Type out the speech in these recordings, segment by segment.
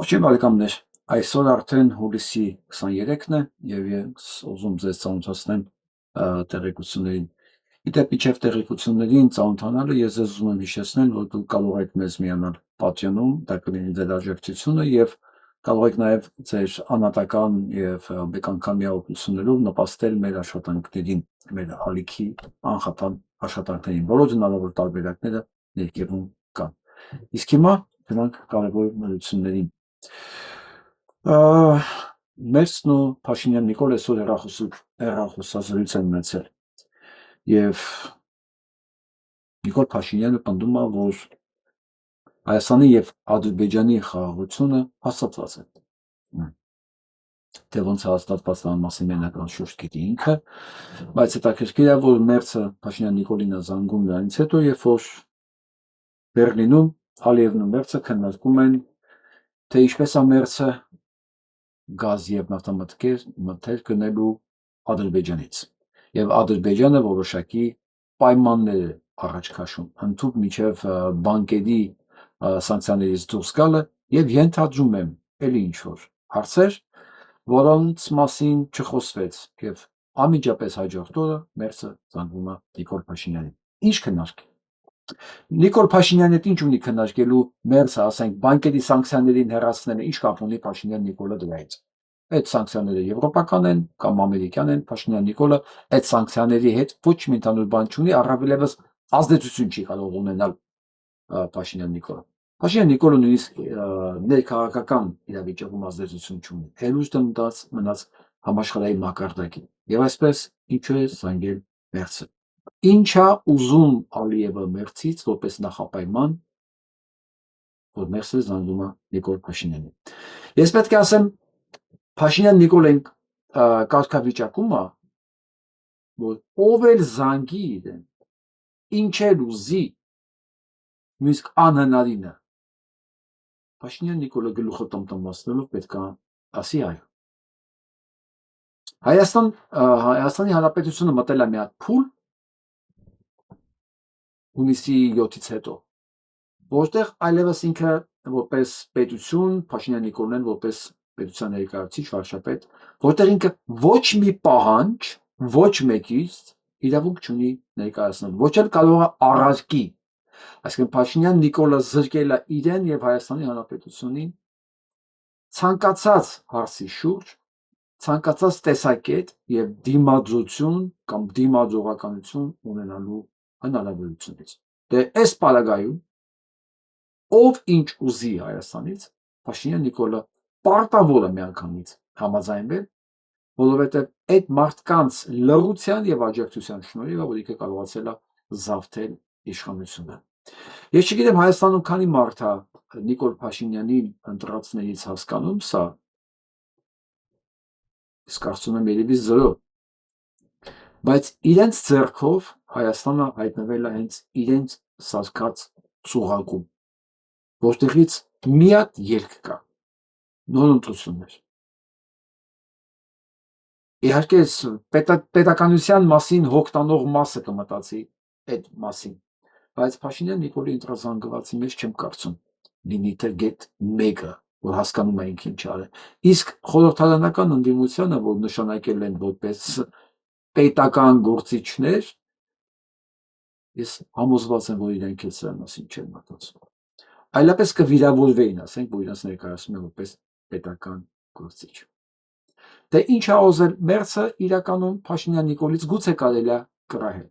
Ողջույն բարեկամներ, այսօր արդեն հուլիսի 23-ն է եւ ես ուզում ձեզ ծանոթացնեմ տեղեկություններին։ Իդեպ իջև տեղեկություններին ծանոթանալը ես ձեզ ուզում եմ հիշեցնել, որ դուք կարող եք մեզ միանալ Patreon-ում, դա կլինի ձեր աջակցությունը եւ կարող եք նաեւ ձեր անհատական եւ բեկանգամյա օգնություններով նպաստել մեր աշխատանքներին, մեր ալիքի անխափան աշխատանքներին, որոնց հնարավոր տարբերակները ներկայում կան։ Իսկ հիմա դրանք կարևոր նորություններին։ Մերսն ու Փաշինյան Նիկոլ այսօր հեռախոսազրույց են ունեցել եւ Նիկոլ Փաշինյանը պնդում է, որ Հայաստանի եւ Ադրբեջանի խաղաղությունը հաստատված է։ Թե ոնց հաստատված է մասին մենական շուրջ գիտի ինքը, բայց հետաքրքիր է, որ Մերսը Փաշինյան Նիկոլին է զանգում նրանից հետո, երբ որ Բեռլինում Ալիևն ու Մերսը քննարկում են, թե ինչպես է Մերսը գազ եւ նավթամթերք գնելու Ադրբեջանից եւ Ադրբեջանը որոշակի պայմաններ է առաջ քաշում ընդհանուր միջև բանկերի սանկցիաներից դուրս գալը եւ ենթադրում եմ էլի ինչ որ հարցեր, որոնց մասին չխոսվեց եւ անմիջապես հաջորդ օրը Մերսը զանգում է Նիկոլ Փաշինյանին։ Ինչ քննարկել։ Նիկոլ Փաշինյանը ինչ ունի քննարկելու Մերսը, ասենք, բանկերի սանկցիաներին հեռացնելը, ինչ կապ ունի Փաշինյան Նիկոլը դրանից։ Այդ սանկցիաները եվրոպական են կամ ամերիկյան են, Փաշինյան Նիկոլը այդ սանկցիաների հետ ոչ մի ընդհանուր բան չունի, առավելևս ազդեցություն չի կարող ունենալ Փաշինյան Նիկոլը։ Փաշինյան Նիկոլը նույնիսկ ներքաղաքական իրավիճակում ազդեցություն չունի։ Հերուստը մնաց համաշխարհային մակարդակին։ Եվ այսպես ինչու է զանգել Մերսը։ Ինչա ուզում Ալիևը Մերսից որպես նախապայման, որ Մերսը զանգում է Նիկոլ Փաշինյանին։ Ես պետք է ասեմ, Փաշինյան Նիկոլեն կարգավիճակում է, որ ով էլ զանգի իրեն, ինչ էլ ուզի, նույնիսկ անհնարինը, Փաշինյան Նիկոլը գլուխը տմտմացնելով պետք է ասի այո։ Հայաստանի Հանրապետությունը մտել է մի հատ փուլ հունիսի 7-ից հետո, որտեղ այլևս ինքը որպես պետություն, Փաշինյան Նիկոլն որպես պետության ներկայացուցիչ վարչապետ, որտեղ ինքը ոչ մի պահանջ, ոչ մեկից իրավունք չունի ներկայացնել, ոչ էլ կարող է առարկի։ Այսինքն Փաշինյան Նիկոլը զրկել է իրեն եւ Հայաստանի Հանրապետությունին ցանկացած հարցի շուրջ, ցանկացած տեսակետ եւ դիմադրություն կամ դիմադրողականություն ունենալու հնարավորությունից։ Դե այս պարագայում ով ինչ ուզի Հայաստանից, Փաշինյան Նիկոլը պարտավոր է միանգամից համաձայնվել, որովհետեւ այդ մարդկանց լռության եւ աջակցության շնորհիվ որ ինքը կարողացել է զավթել իշխանությունը։ Ես չգիտեմ Հայաստանում քանի մարդ է Նիկոլ Փաշինյանի ընտրածներից հասկանում սա, ես կարծում եմ երևի 0, բայց իրենց ձեռքով Հայաստանը հայտնվել է հենց իրենց սարքած ծուղակում, որտեղից մի հատ ելք կա, նոր ընտրություններ։ Իհարկե պետականության մասին հոգտանող մասը կմտածի այդ մասին, բայց Փաշինյան Նիկոլի ընտրազանգվածի մեջ չեմ կարծում լինի թե գետ մեկը, որ հասկանում է ինքն ինչ արել։ Իսկ խորհրդարանական ընդդիմությանը, որ նշանակել են որպես պետական գործիչներ, ես համոզված եմ, որ իրենք էլ սրա մասին չեն մտածում։ Այլապես կվիրավորվեին, ասենք, որ իրենց ներկայացնում են որպես պետական գործիչ։ Դե ինչ է ուզել Մերսը իրականում Փաշինյան Նիկոլից գուցե կարելի է կռահել,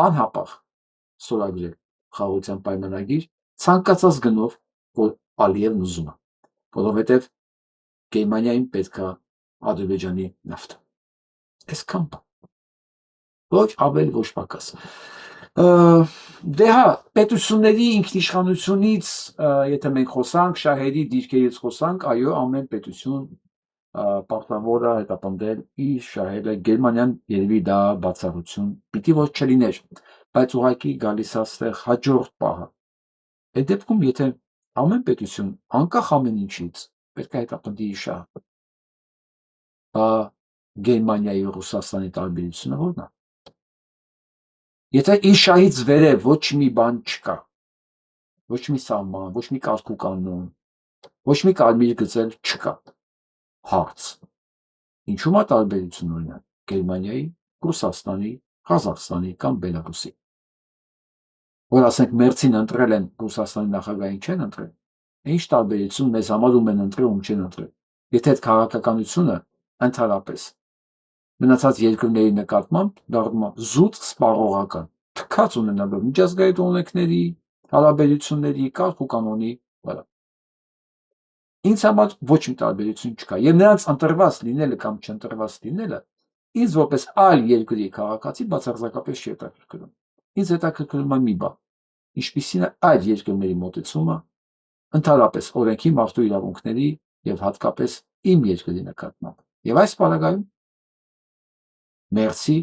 անհապաղ ստորագրել խաղաղության պայմանագիր ցանկացած գնով, որ Ալիևն ուզում է, որովհետև Գերմանիային պետք է Ադրբեջանի նավթը։ Այսքան բան։ Ոչ ավել, ոչ պակաս։ Դե հա, պետությունների ինքնիշխանությունից, եթե մենք խոսանք, շահերի դիրքերից խոսանք, այո, ամեն պետություն պարտավոր է հետապնդել իր շահերը, Գերմանիան երևի դա բացառություն պիտի ոչ չլիներ, բայց ուղղակի գալիս է այստեղ հաջորդ պահը։ Այդ դեպքում, եթե ամեն պետություն անկախ ամեն ինչից պետք է հետապնդի իր շահը, Գերմանիայի ու Ռուսաստանի տարբերությունը ո՞րն է։ Եթե իր շահից վերև ոչ մի բան չկա, ոչ մի սահման, ոչ մի կարգ ու կանոն, Ոչ մի կարմիր գծել չկա։ Հարց. ինչու՞ մա տարբերություն օրինակ Գերմանիայի, Ռուսաստանի, Ղազախստանի կամ Բելարուսի։ Որ ասենք մերձին ընտրել են Ռուսաստանի նախագահին չեն ընտրել, ինչ տարբերություն մեզ համար ում են ընտրել, ում չեն ընտրել։ Եթե այդ քաղաքականությունը ընդհանրապես մնացած երկրների նկատմամբ դառնում է զուտ սպառողական, թքած ունենալով միջազգային օրենքների, հարաբերությունների, կարգ ու կանոնի վրա։ Ինձ համար ոչ մի տարբերություն չկա, եւ նրանց ընտրված լինելը կամ չընտրված լինելը ինձ որպես այլ երկրի քաղաքացի բացարձակապես չի հետաքրքրում։ Ինձ հետաքրքրում է մի բան, ինչպիսին է այլ երկրների մոտեցումը ընդհանրապես օրենքի, մարդու իրավունքների եւ հատկապես իմ երկրի նկատմամբ։ Եվ այս պարագայում Մերսի,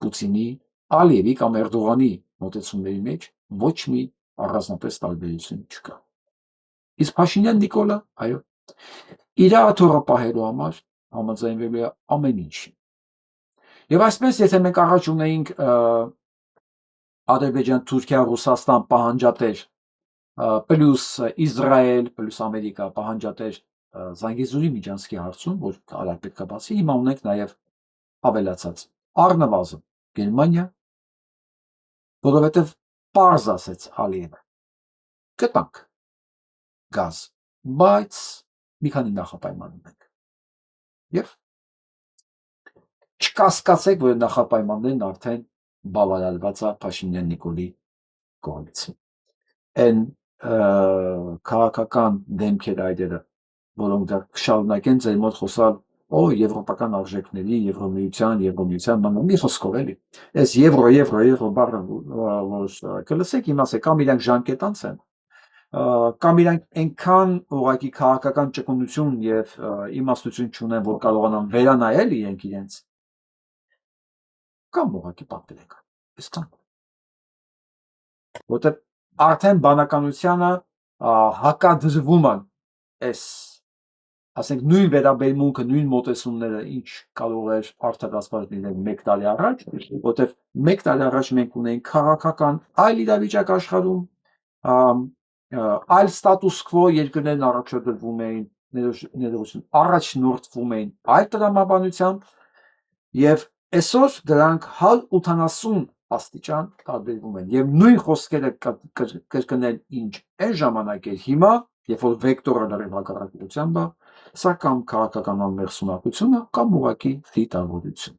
Պուտինի, Ալիևի կամ Էրդողանի մոտեցումների մեջ ոչ մի առանձնապես տարբերություն չկա։ Իսկ Փաշինյան Նիկոլը, այո, իր աթոռը պահելու համար համաձայնվելու է ամեն ինչի։ Եվ այսպես, եթե մենք առաջ ունեինք Ադրբեջան, Թուրքիա, Ռուսաստան պահանջատեր, պլյուս Իսրայել, պլյուս Ամերիկա պահանջատեր Զանգեզուրի միջանցքի հարցում, որ արագ պետք է բացի, հիմա ունենք նաև ավելացած առնվազն Գերմանիա, որովհետև պարզ ասեց Ալիևը, կտանք գազ, բայց մի քանի նախապայման ունենք։ Եվ չկասկածեք, որ նախապայմաններն արդեն բավարարված է Փաշինյան Նիկոլի կողմից։ Այն քաղաքական դեմքեր այդերը, որոնք դա կշարունակեն ձեր մոտ խոսալ եվրոպական արժեքների, Եվրոմիության մանր մի խոսքով էլի։ Այս եվրո բառը որ կլսեք, իմացեք, կամ իրանք ժամկետանց են, կամ իրանք այնքան ուղղակի քաղաքական ճկունություն եւ իմաստություն չունեն, որ կարողանան վերանայել իրենց, կամ ուղղակի պատկերեք։ Այսքան։ Որտեղ արդեն բանականությանը հակադրվում են այս, ասենք, նույն վերաբերմունքը, նույն մոտեցումները, ինչ կարող էր արդարացված լինել 1 տարի առաջ, որտեղ 1 տարի առաջ մենք ունեինք քաղաքական այլ իրավիճակ աշխարհում, այլ ստատուս քվո երկրներն առաջադրվում էին, առաջնորդվում էին այլ տրամաբանությամբ, եւ այսօր դրանք 180 աստիճան տարբերվում են եւ նույն խոսքերը կրկնել ինչ այն ժամանակ էր հիմա, երբ որ վեկտորը դեռ հակառակությամբ է, սա կամ քաղաքական անմեղսունակությունը կամ ուղղակի դիտավորություն։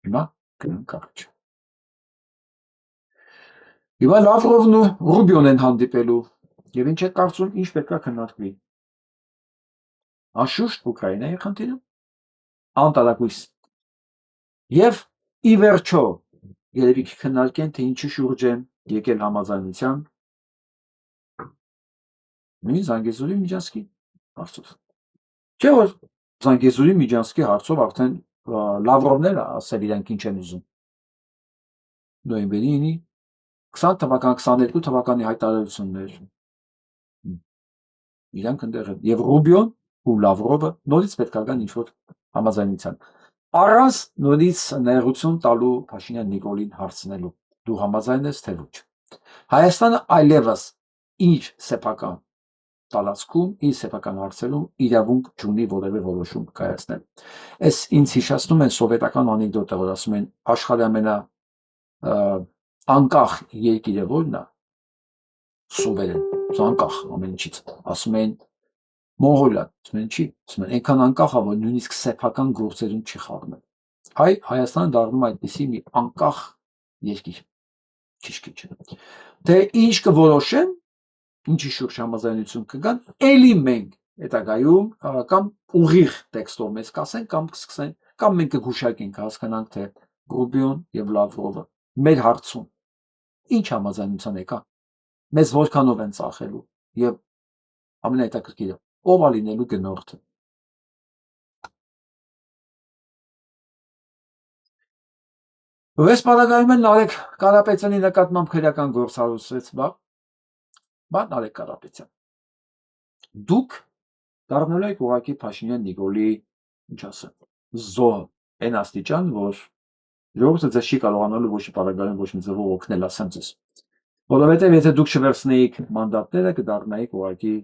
Հիմա գնանք առաջ։ Հիմա Լավրովն ու Ռուբիոն են հանդիպելու եւ ինչ է կարծում, ինչ պետք է քննարկվի։ Անշուշտ Ուկրաինայի խնդիրը, անտարակույս։ Եվ ի վերջո երևի քննարկեն, թե ինչի շուրջ են եկել համաձայնության նույն Զանգեզուրի միջանցքի հարցով։ Չէ՞ որ Զանգեզուրի միջանցքի հարցով արդեն Լավրովները ասել իրենք ինչ են ուզում։ Նոյեմբերի 9-ի 20 թվական 22 թվականի հայտարարություններ իրանք ընդեղ են եւ Ռուբիոն ու Լավրովը նորից պետք է գան ինչ-որ համաձայնության առանց նորից ներողություն տալու Փաշինյան Նիկոլին հարցնելու դու համաձայն ես թե ոչ։ Հայաստանը այլևս իր սեփական տարածքում, իր սեփական հարցերում իրավունք չունի որևէ որոշում կայացնել։ Այս ինձ հիշեցնում են սովետական անեկդոտը, որ ասում են աշխարհի ամենա անկախ երկիրը որն է, սուվերեն, անկախ ամեն ինչից, ասում են Մոնղոլիան, ասում են չի, ասում են այնքան անկախ է, որ նույնիսկ սեփական գործերում չի խառնել։ Հայաստանը դառնում է այդպիսի մի անկախ երկիր, քիչ-քիչ։ Թե ինչ կորոշեն, ինչի շուրջ համաձայնություն կգան, էլի մենք հետագայում կամ ուղիղ տեքստով մեզ կասեն, կամ կսկսեն, կամ մենք կգուշակենք, հասկանանք, թե Ռուբիոն եւ Լավրովը մեր հարցում ինչ համաձայնության եկա, մեզ որքանով են ծախելու եւ ամենահետաքրքիրը ով է լինելու գնորդը։ Այս պարագայում են Նարեկ Կարապետյանի նկատմամբ քրեական գործ հարուցվեց, Նարեկ Կարապետյան, դուք դառնալու եք ուղղակի Փաշինյան Նիկոլի, ինչ ասեմ, զոհ այն աստիճան, որ ժողովուրդը ձեզ չի կարողանալու ոչ մի պարագայում ոչ մի ձևով օգնել, ասեմ ձեզ, որովհետև եթե դուք չվերցնեիք մանդատները, կդառնայիք ուղղակի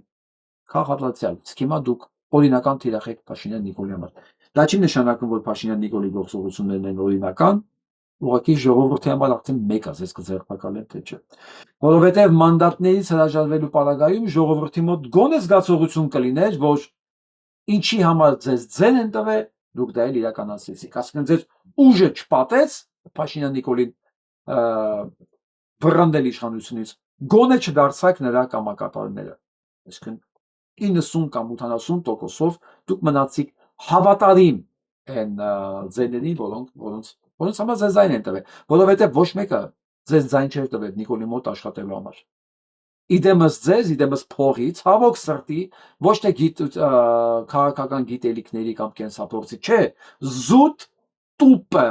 Քաղաքացիալ։ Իսկ հիմա դուք օրինական թիրախ եք Փաշինյան Նիկոլի համար։ Դա չի նշանակում, որ Փաշինյան Նիկոլի գործողություններն են օրինական, ուղղակի ժողովրդի համար արդեն մեկ է, ես կձերբակալեմ, թե չէ։ Որովհետև մանդատներից հրաժարվելու պարագայում ժողովրդի մոտ գոնե զգացողություն կլիներ, որ ինչի համար ձեզ ձեն են տվել, դուք դա էլ իրականացրեցիք։ Ասենք ձեր ուժը չպատեց Փաշինյան Նիկոլին վռնդել իշխանությունից, գոնե չդարձաք նրա կամակատարները։ Այսինքն 90 կամ 80%-ով դուք մնացիք հավատարիմ են ձեներին, որոնց համար ձեզ ձայն են տվել, որովհետև ոչ մեկը ձեզ ձայն չէր տվել Նիկոլի մոտ աշխատելու համար։ Իդեմս ձեզ, իդեմս փողի, ցավոք սրտի, ոչ թե քաղաքական գիտելիքների կամ կենսափորձի, չէ, զուտ տուպը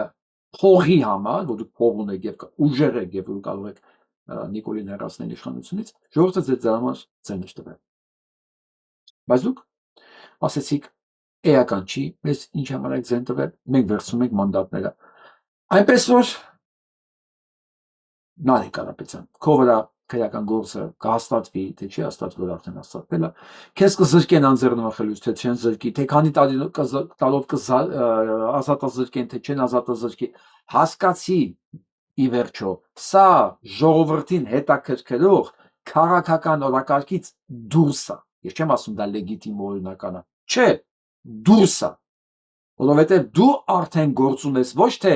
փողի համար, որ դուք փող ունեք եւ ուժեր եք եւ կարող եք Նիկոլին հեռացնել իշխանությունից, ժողովուրդը ձեզ համար ձեն է տվել։ Բայց դուք ասեցիք էական չի, մեզ ինչ համար եք ձեն տվել, մենք վերցնում ենք մանդատները։ Այնպես որ Նարեկ Կարապետյան, քո վրա քրեական գործը կհաստատվի, թե չի հաստատվի, որ արդեն հաստատվել է, քեզ կզրկեն անձեռնմխելուց, թե չեն զրկի, թե քանի տարով ազատազրկեն, թե չեն ազատազրկի, հասկացի ի վերջո, սա ժողովրդին հետաքրքրող քաղաքական օրակարգից դուրս է։ Ես չեմ ասում դա լեգիտիմ օրինական է, չէ, դուրս է, որովհետև դու արդեն գործում ես ոչ թե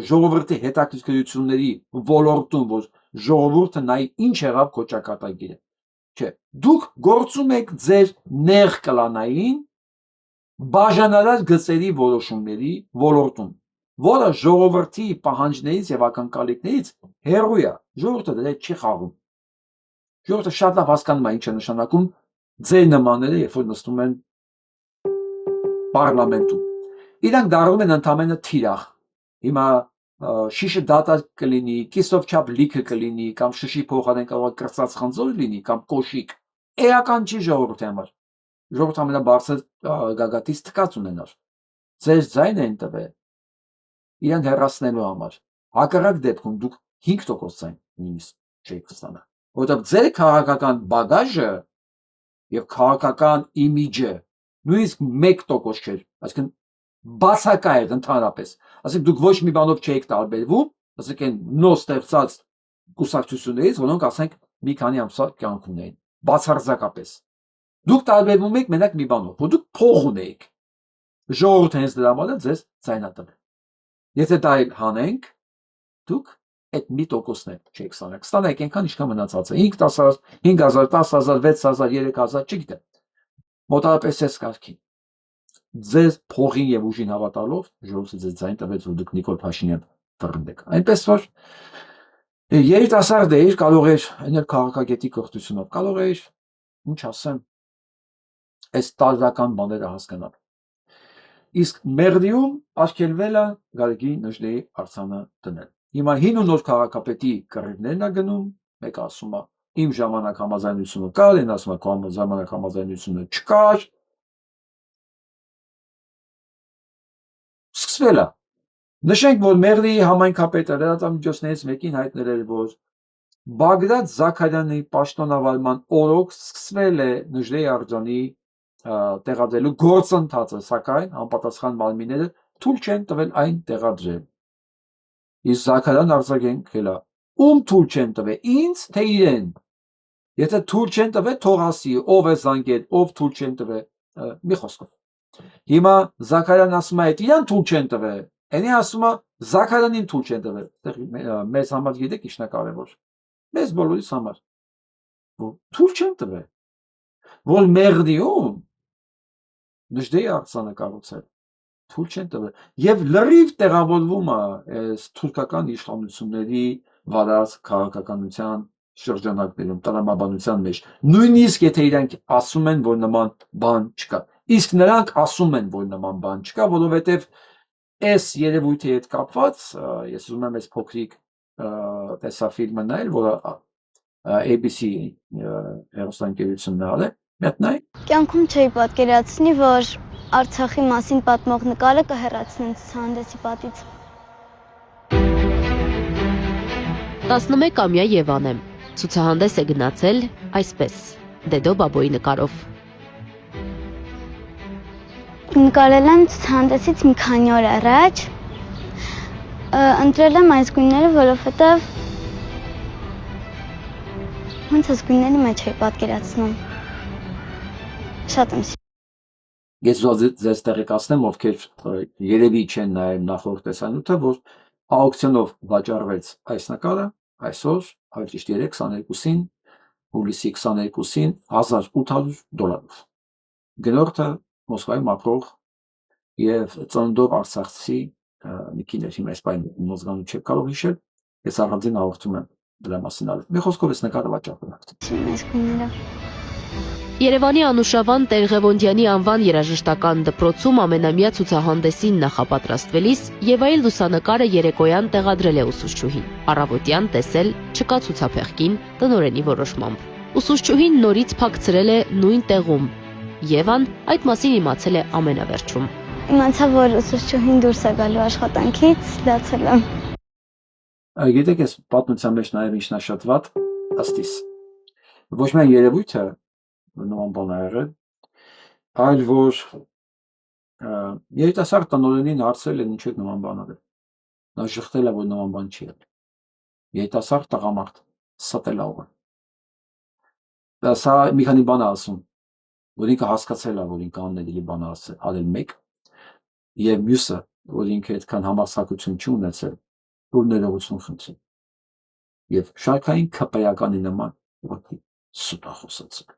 ժողովրդի հետաքրքրությունների ոլորտում, որ ժողովուրդը նայ ինչ եղավ քո ճակատագիրը, չէ, դուք գործում եք ձեր ներկլանային բաժանարար գծերի որոշումների ոլորտում, որը ժողովրդի պահանջներից եւ ակնկալիքներից հեռու է, ժողովուրդը դրա չի խաղում։ Ժողովուրդը շատ լավ հասկանում է ինչ է նշանակում ձեր նմանները, երբ որ նստում են պարլամենտում։ Իրանք դառնում են ընդամենը թիրախ։ Հիմա շիշը դատարկ կլինի, կիսով չափ լիքը կլինի, կամ շշի փոխարեն կարող է կրծած խնձոր լինի, կամ կոշիկ։ Էական չի ժողովրդի համար։ Ժողովուրդը ամենաբարձր գագաթից թքած ունենար։ Ձեր ձայնը են տվել իրեն հեռացնելու համար։ Հակառակ դեպքում դուք 5% ձայն նույնիսկ չեք ստանա։ Որովհետև ձեր քաղաքական բագաժը եւ քաղաքական իմիջը նույնիսկ 1% չէր, այսինքն բացակա էր ընդհանրապես։ Ասենք դուք ոչ մի բանով չէիք տարբերվում, ասենք այն նոր ստեղծած կուսակցություններից, որոնք ասենք մի քանի ամսվա կյանք ունեին, բացարձակապես։ Դուք տարբերվում եք մենակ մի բանով, որ դուք փող ունեիք։ Ժողովուրդը հենց դրա համար է ձեզ ձայնատվել։ Եթե դա էլ հանենք, դուք այդ մի տոկոսն էլ չեք ստանալ։ Կստանաք այնքան, ինչքան մնացած է։ 5,000, 5,000, 10,000, 6,000, 3,000, չգիտեմ։ Մոտավորապես այս կարգին։ Ձեզ փողին եւ ուժին հավատալով ժողովուրդը ձեզ ձայն տվեց, որ դուք Նիկոլ Փաշինյան վռնդեք։ Այնպես որ երիտասարդ էիր, կարող էր այնել քաղաքագետի կրթությունով, կարող էր, ինչ ասեմ, այս տարրական բաները հասկանալ։ Իսկ Մեղրիում արգելվել է Գարգի Նժդեի արձանը դնել։ Հիմա հին ու նոր քաղաքապետի կռիվներն է գնում, մեկը ասում է իմ ժամանակ համաձայնությունը կար, այն ասում է քո ժամանակ համաձայնությունը չկար։ Սկսվել է։ Նշենք, որ Մեղրիի համայնքապետը լրատվամիջոցներից մեկին հայտնել էր, որ Բագրատ Զաքարյանի պաշտոնավարման օրոք սկսվել է Նժդեի արձանի տեղադրելու գործընթացը, սակայն անպատասխան մարմինները թույլ չեն տվել այն տեղադրել։ Իսկ Զաքարյան արձագանքել է. ում թույլ չեն տվել, ինձ թե իրեն։ Եթե թույլ չեն տվել, թող ասի, ով է զանգել, ով թույլ չեն տվել, մի խոսքով։ Հիմա Զաքարյան ասում է, այդ իրան թույլ չեն տվել, այնի ասում է Զաքարյանին թույլ չեն տվել։ Մեզ համար գիտեք ինչն է կարևոր։ Մեզ բոլորիս համար։ Թույլ չեն տվել։ Որ Մեղրիում Նժդեի արձանը կառուցել, թույլ չեն տվել։ Եվ լրիվ տեղավորվում է այս թուրքական իշխանությունների վարած քաղաքականության շրջանակներում, տրամաբանության մեջ։ Նույնիսկ եթե իրանք ասում են, որ նման բան չկա։ Իսկ նրանք ասում են, որ նման բան չկա, որովհետև այս երևույթի հետ կապված, ես ուզում եմ այս փոքրիկ տեսաֆիլմը նայել, որը ABC հեռուստաընկերությունն է արել, մետնայ։ Կյանքում չէի պատկերացնի, որ Արցախի մասին պատմող նկարը կհեռացնեն ցուցահանդեսի պատից։ 11-ամյա Եվան եմ։ Ցուցահանդես է գնացել այսպես՝ Դեդո Բաբոյի նկարով։ Նկարել եմ ցուցահանդեսից մի քանի օր առաջ։ Ընտրել եմ այս գույները, որովհետև ոնց այս գույների մեջ էի պատկերացնում։ Շատ եմ Ես ձեզ տեղեկացնեմ, ովքեր երևի չեն նայել նախորդ տեսանյութը, որ աուկցիոնով վաճառվեց այս նկարը այսօր, ավելի ճիշտ 3:22-ին, հուլիսի 22-ին $1800։ Գնորդը Մոսկվայում ապրող եւ ծննդով Արցախցի մի կին էր, հիմա այս պայն մոզգանում չեք կարող հիշել, ես առանձին հաղորդում եմ դրա մասին արել։ Մի խոսքով այս նկարը վաճառվում է։ սիրում այս գույները։ Երևանի Անուշավան Տեր-Ղևոնդյանի անվան երաժշտական դպրոցում ամենամյա ցուցահանդեսին նախապատրաստվելիս Եվայի լուսանկարը երեկոյան տեղադրել է ուսուցչուհին։ Առավոտյան տեսել չկա ցուցափեղկին տնօրենի որոշմամբ։ Ուսուցչուհին նորից փակցրել է նույն տեղում։ Եվան այդ մասին իմացել է ամենավերջում։ Իմացա, որ ուսուցչուհին դուրս է գալու աշխատանքից, լացել եմ։ Գիտեք, ես պատմության մեջ նաև ինչն է շատ վատ, ըստ իս։ Ոչ միայն երևույթը նման բան ա եղել, այլ որ երիտասարդ տնօրենին հարցրել են ինչու եք նման բան արել։ Նա շղթել է, որ նման բան չի եղել։ Երիտասարդ տղամարդ ստել ա ուղղ։ Սա մի քանի բան է ասում, որ ինքը հասկացել է, որ ինքը աննետելի բան ա արել մեկ, եւ մյուսը, որ ինքը այդքան համարձակություն չի ունեցել, որ ներողություն խնդրի։ Եվ շարքային քպայականի նման ուղղակի սուտ ա խոսացել։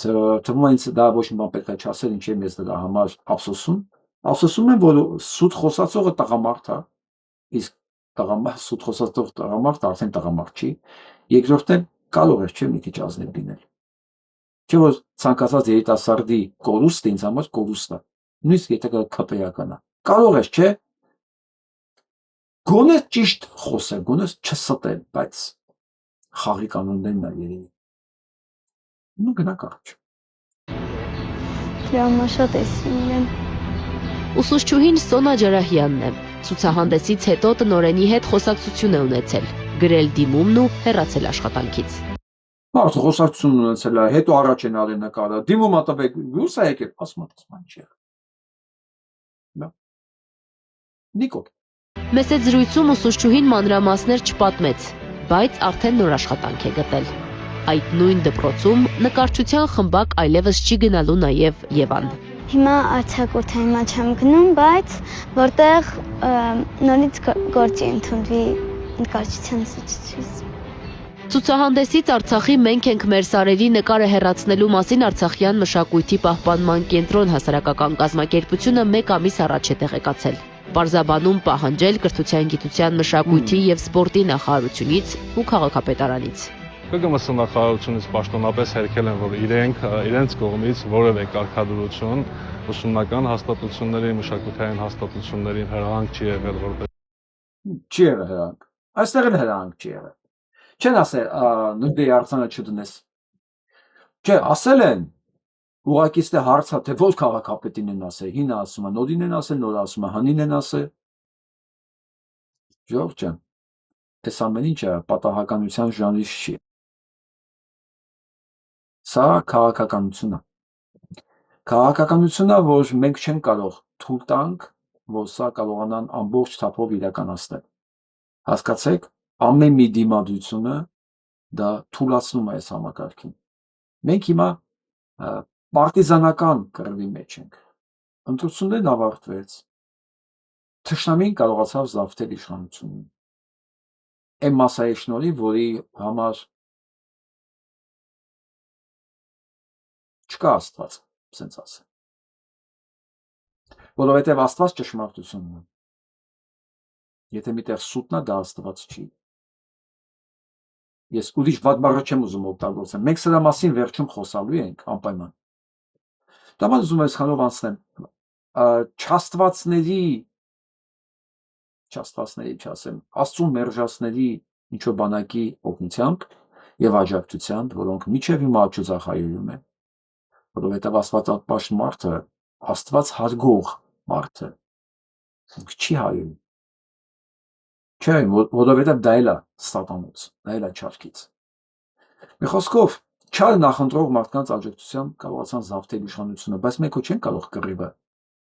Թվում է ինձ դա ոչ մի բան պետք է չասել, ինչի եմ ես դրա համար ափսոսում եմ, որ սուտ խոսացողը տղամարդ է, իսկ սուտ խոսացող տղամարդը արդեն տղամարդ չի, երկրորդն կարող է չէ մի քիչ ազնիվ լինել։ Չէ՞ որ ցանկացած երիտասարդի կորուստը ինձ համար կորուստ է, նույնիսկ եթե քպեական է։ Կարող ես, չէ՞, գոնե ճիշտ խոսել, գոնե չստել, բայց խաղի կանոններն է երևի։ Ну գնանք առաջ։ Դրա համար շատ է սիրում։ Ուսուցչուհին Սոնա Ջարահյանն է։ Ցուցահանդեսից հետո տնօրենի հետ խոսակցություն է ունեցել, գրել դիմումն ու հեռացել աշխատանքից։ Մարդը խոսակցություն ունեցել է, հետո առաջ են արել նկարը, դիմումա տվեք, դուրս է եկել, ասում եմ չի եղել։ Նիկոլ։ Մեծ այդ զրույցում ուսուցչուհին մանրամասներ չպատմեց, բայց արդեն նոր աշխատանք է գտել։ Այդ նույն դպրոցում նկարչության խմբակ այլևս չի գնալու նաև Եվան։ Հիմա արձակուրդային չեմ գնում, բայց որտեղ նորից գործի ընդունվի նկարչության ուսուցչից։ Ցուցահանդեսից Արցախի «Մենք ենք մեր սարերի» նկարը հեռացնելու մասին Արցախյան մշակույթի պահպանման կենտրոն հասարակական կազմակերպությունը 1 ամիս առաջ է տեղեկացել։ Պարզաբանում պահանջել կրթության, գիտության, մշակույթի եւ սպորտի նախարարությունից ու քաղաքապետարանից։ ԿԳՄՍ նախարարությունից պաշտոնապես հերքել են, որ իրենց կողմից որևէ կարգադրություն ուսումնական հաստատությունների, մշակութային հաստատությունների հրահանգ չի եղել, որպես Չի եղել հրանք։ Այստեղ էլ հրանք չի եղել։ Չեն ասել, նույն դե արձանը չդնես։ Չէ, ասել են, ուղղակի ստե հարցա, թե որ քաղաքապետին են ասել, հինը ասում է, նորին են ասել, նորը ասում է, հնին են ասել։ Ժողովուրդ ջան, այս ամեն ինչը պատահականության ժանրից չի։ Սա քաղաքականություն է։ Քաղաքականություն է, որ մենք չենք կարող թույլ տանք, որ սա կարողանան ամբողջ թափով իրականացնել։ Հասկացեք, ամեն մի դիմադրությունը դա թուլացնում է այս համակարգին։ Մենք հիմա պարտիզանական կռվի մեջ ենք։ Ընտրություններն ավարտվեց։ Թշնամին կարողացավ զավթել իշխանությունը։ Այն մասայի շնորհիվ, որի համար չկա Աստված, ասենց ասեմ։ Որովհետև Աստված ճշմարտությունն է։ Եթե միտեղ սուտն է, դա Աստված չի։ Ես ուրիշ վատ բառ չեմ ուզում օգտագործել։ Մենք սրա մասին վերջում խոսալու ենք անպայման։ Դաման ուզում ես խանով անցնեմ։ Չաստվածների չասեմ, Աստծո մերժածների ինչո բանակի օգնությամբ եւ աջակցությամբ, որոնք միջև հիմա աջակցախայում են։ Որովհետև Աստվածապաշտ մարդը, Աստված հարգող մարդը չի հայում։ Չէ, որովհետև դա էլ է սատանոց, դա էլ է չարքից։ Մի խոսքով, Չար նախընտրող մարդկանց աջակցությամբ կարողացան զավթել իշխանությունը, բայց մենք չենք կարող կռիվը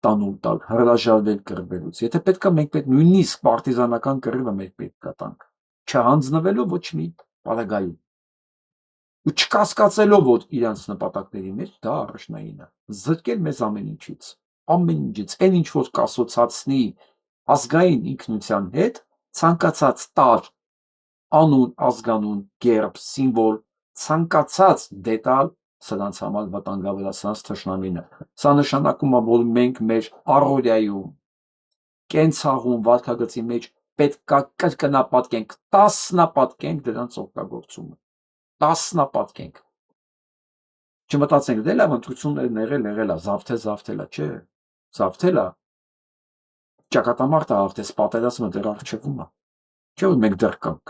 տանուլ տալ, հրաժարվել կռվելուց։ Եթե պետքա մենք նույնիսկ պարտիզանական կռիվը մենք պետք է տանք, չհանձնվելով ոչ մի պարագայում։ Ու չկասկածելով, որ իրանց նպատակների մեջ դա առաջնայինը զրկել մեզ ամեն ինչից, այն ինչ որ կասոցացնի ազգային ինքնության հետ, ցանկացած տար, անուն, ազգանուն, գերբ, սիմվոլ, ցանկացած դետալ սրանց համար վտանգավոր է, սրանց թշնամին է։ Սա նշանակում է, որ մենք մեր առօրյայում, կենցաղում, վարքագծի մեջ պետքա կրկնապատկենք, տասնապատկենք դրանց օգտագործումը, տասնապատկենք։ Չմտածենք, դե լավ ընտրություններն եղել է, զավթել է, չէ, զավթել է, ճակատամարտը արդես պատերազմը դեռ առջևում է, չէ որ մենք դեռ կանք։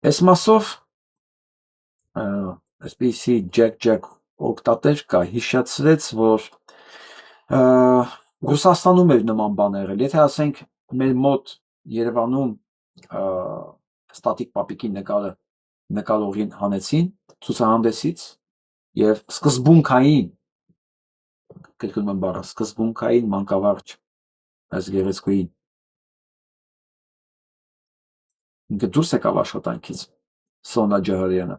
Այս մասով այսպիսի ջեք օգտատեր կա, հիշեցրեց, որ Ռուսաստանում էր նման բան եղել, եթե ասենք մեր մոտ Երևանում Ստատիկ Պապիկի նկարողին հանեցին ցուցահանդեսից եւ սկզբունքային մանկավարժ այս գեղեցկուին ինքը դուրս եկավ աշխատանքից Սոնա Ջահարյանը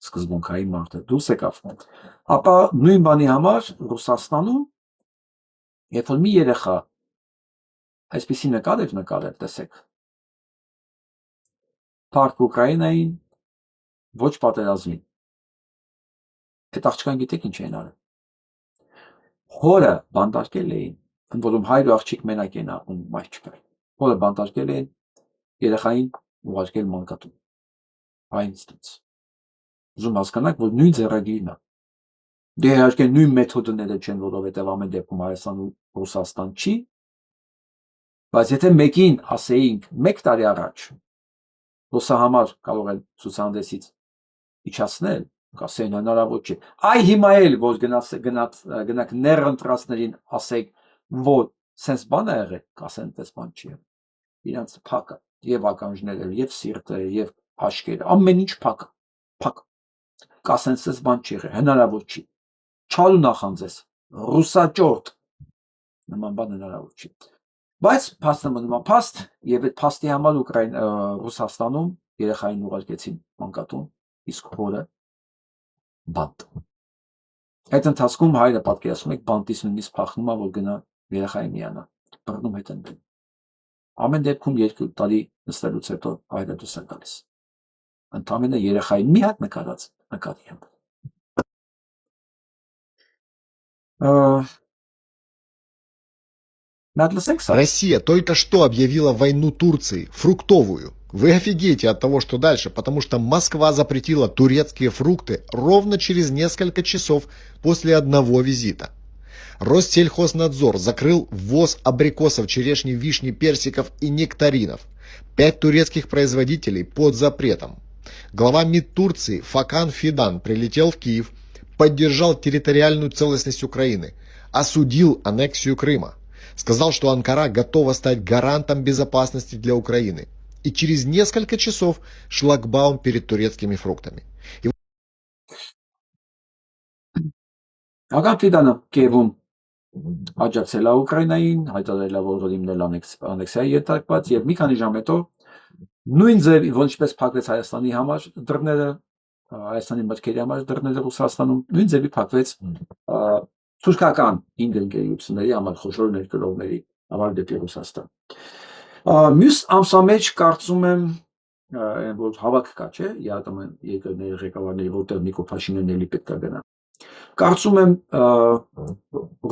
սկզբունքային մարդը դուրս եկավ, ապա նույն բանի համար Ռուսաստանում երբ որ մի երեխա այսպիսի նկար էր նկարել, տեսեք, Փառք Ուկրաինային, ոչ պատերազմին, այդ աղջկան գիտեք ինչ էին արել, հորը բանտարկել էին, ընդ որում հայր ու աղջիկ մենակ են ապրում, մայր չկար, հորը բանտարկել էին, երեխային ուղարկել մանկատուն, այնտեղից, ուզում հասկանաք, որ նույն ձեռագիրն է, դե իհարկե նույն մեթոդները չեն, որովհետև ամեն դեպքում Հայաստան ու Ռուսաստան չի, բայց եթե մեկին ասեինք մեկ տարի առաջ, որ սա համար կարող են ցուցահանդեսից իջացնել, կասեին հնարավոր չէ, այ հիմա էլ որ գնաք ներընտրածներին ասեք, որ սենց բան է եղել, կասեն պես բան չի եղել, իրանց փակ է, եւ ականջները, եւ սիրտը, եւ աչքերը, ամեն ինչ փակ, կասեն սենց բան չի եղել, հնարավոր չի, չալու նախանձես, ռուսաճորտ, նման բան հնարավոր չի, բայց փաստը մնում է փաստ, եւ այդ փաստի համար Ռուսաստանում երեխային ուղարկեցին մանկատուն, իսկ հորը բանտ։ Այդ ընթացքում հայրը պատկերացնում եք բանտից նույնիսկ փախնում է, որ գնա երեխայի միանա, բռնում հետ են դնում։ Ամեն դեպքում 2 տարի նստելուց հետո հայրը դուրս է գալիս։ Ընդամենը երեխայի մի հատ նկարած նկարի համար։ Россия только что объявила войну Турции, фруктовую. Вы офигеете от того, что дальше, потому что Москва запретила турецкие фрукты ровно через несколько часов после одного визита. Россельхознадзор закрыл ввоз абрикосов, черешни, вишни, персиков и нектаринов. 5 турецких производителей под запретом. Глава МИД Турции Факан Фидан прилетел в Киев, поддержал территориальную целостность Украины, осудил аннексию Крыма. Сказал, что Анкара готова стать гарантом безопасности для Украины. И через несколько часов шлагбаум перед турецкими фруктами. Ական Ֆիդանը Կիևում աջակցել է Ուկրաինային, հայտարարել է, որ հիմնել անեքսիայի ենթարկված եւ մի քանի ժամ հետո նույն ձև ինչպես փակվեց Հայաստանի համար դռները, Հայաստանի մտքերի համար դռները Ռուսաստանում, նույն ձևի փակվեց թուրքական ինտերգենությունների համար խոշոր ներկրողների համար դեպի Ռուսաստան։ Մյուս ամսվա մեջ կարծում եմ որ հավաք կա, չէ, ԵԱՏՄ երկրների ղեկավարների, որտեղ Նիկոլ Փաշինյանն էլի պետք է գնա։ Կարծում եմ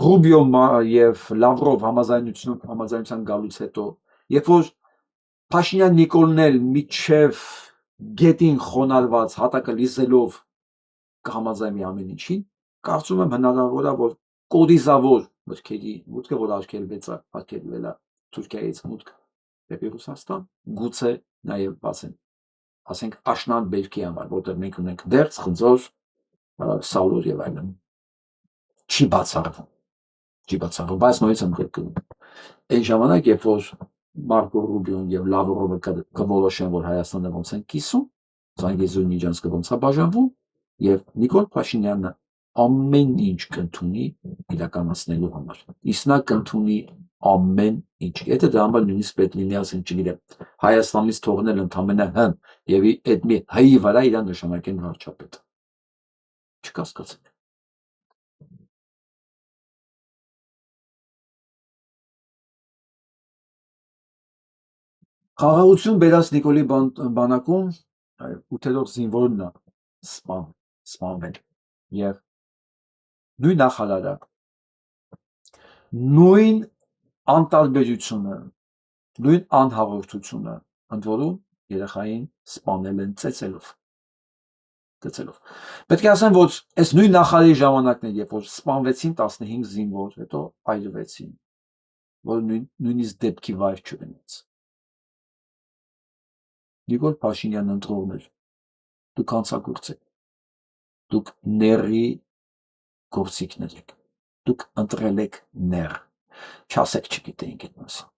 Ռուբիո եւ Լավրով համաձայնության գալուց հետո, երբ որ Փաշինյան Նիկոլն էլ միջև գետին խոնարհված հատակը լիզելով կհամաձայնի ամեն ինչին, կարծում եմ հնարավոր է, որ կորիզավոր մտքերի մուտքը, որ արգելվել է Թուրքիայից մուտք դեպի Ռուսաստան, գուցե նաև բացեն, ասենք աշնան բերքի համար, որտեղ մենք ունենք դերձ, խնձոր, սալուր եւ այլն։ Չի բացառվում, բայց նույնիսկ ընդգրկում։ Այն ժամանակ, երբ որ Մարկո Ռուբիոն եւ Լավրովը կորոշեն, որ Հայաստանը ոնց են կիսում, Զանգեզուրի միջանցքը ոնց է բաժանվում, եւ Նիկոլ Փաշինյանը ամեն ինչ կընդունի իրականացնելու համար։ Իսկ նա կընդունի ամեն ինչ։ Եթե դա համար նույնիսկ պետք լինի, ասեն, չգիտեմ, Հայաստանից թողնել ընդամենը հն եւ այդ մի հայի վրա իրան նշանակեն վարչապետ։ Չկասկածեք։ Խաղաղություն բերած Նիկոլի բանակում 8-րդ զինվորն է սպանվել եւ նույն նախարարը նույն անտարբերությունը նույն անհաղորդությունը ընդ որում երեխային սպանել են ծեծելով պետք է ասեմ որ այս նույն նախարարի ժամանակն է երբ որ սպանվեցին 15 զինվոր հետո այրվեցին որ նույնիսկ դեպքի վայր չունեց Նիկոլ Փաշինյանն ընտրողներ դուք հանցագործ եք դուք ների գործիքներ եք դուք ընտրել եք ներ չասեք չգիտեինք այդ մասին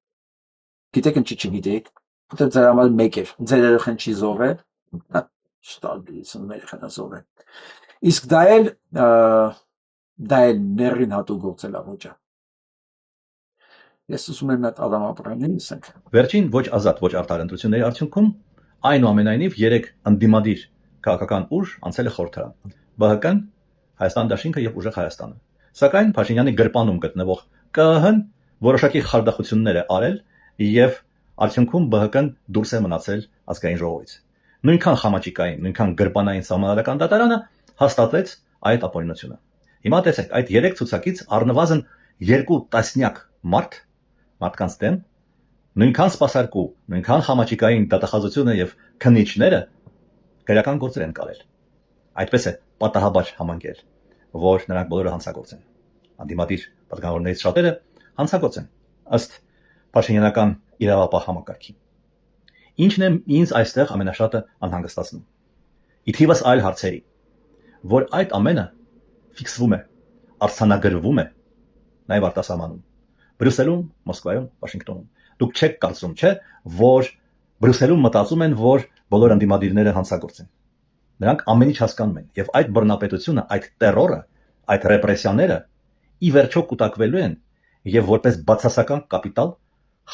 գիտեք ինչի չգիտեիք որտեղ ձեր համար մեկ էր ձեր երեխան չի զոհվել շտաբիլիսն երեխան զոհվել իսկ դա էլ ներին հատուկ գործել է ոճը ես ուզում եմ այդ Ադամ Ապրանին լսենք Վերջին ոչ ազատ ոչ արդար ընտրությունների արդյունքում այնուամենայնիվ 3 ընդդիմադիր քաղաքական ուժ անցել է խորհրդարան ԲՀԿ-ն Հայաստան դաշինքը եւ ուժեղ Հայաստանը սակայն Փաշինյանի գրպանում գտնվող ԿԸՀ-ն որոշակի խարդախություններ է արել եւ արդյունքում ԲՀԿ-ն դուրս է մնացել ազգային ժողովից նույնքան խամաճիկային նույնքան գրպանային սահմանադրական դատարանը հաստատեց այդ ապօրինությունը հիմա տեսեք այդ 3 ցուցակից առնվազն 2 տասնյակ մարդկանց դեմ նույնքան սպասարկու նույնքան խամաճիկային դատախազությունը եւ քննիչները քրեական գործեր են կարել այդպես է պատահաբար համանգել որ նրանք բոլորը հանցագործ են անդիմադիր պատգամավորներից շատերը հանցագործ են ըստ Փաշինյանական իրավապահ համակարգի ինչն է ինձ այստեղ ամենաշատը անհանգստացնում ի թիվս այլ հարցերի որ այդ ամենը ֆիքսվում է արձանագրվում է նաեւ արտասահմանում Բրյուսելում Մոսկվայում Վաշինգտոնում դուք չեք կարծում չէ որ Բրյուսելում մտածում են որ բոլոր անդիմադիրները հանցագործ են նրանք ամեն ինչ հասկանում են եւ այդ բռնապետությունը այդ տերորը այդ ռեպրեսիաները ի վերջո կուտակվելու են եւ որպես բացասական կապիտալ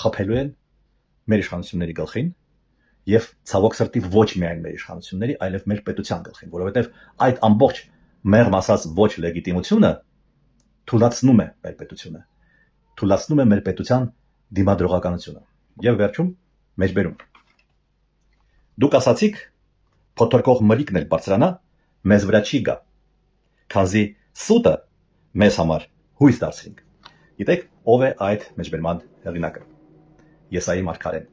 խփելու են մեր իշխանությունների գլխին եւ ցավոք սրտի ոչ միայն մեր իշխանությունների այլև մեր պետության գլխին որովհետեւ այդ ամբողջ մեղմ ասած ոչ լեգիտիմությունը թույլատրում է մեր պետությունը թույլատրում է մեր պետության դիմադրողականությունը եւ վերջում մեջբերում դուք ասացիք փոթորկող մրիկն էլ բարձրանա մեզ վրա չի գա քանզի սուտը մեզ համար հույս դարձրինք գիտեք ով է այդ մեջբերման հեղինակը Եսայի Մարգարեն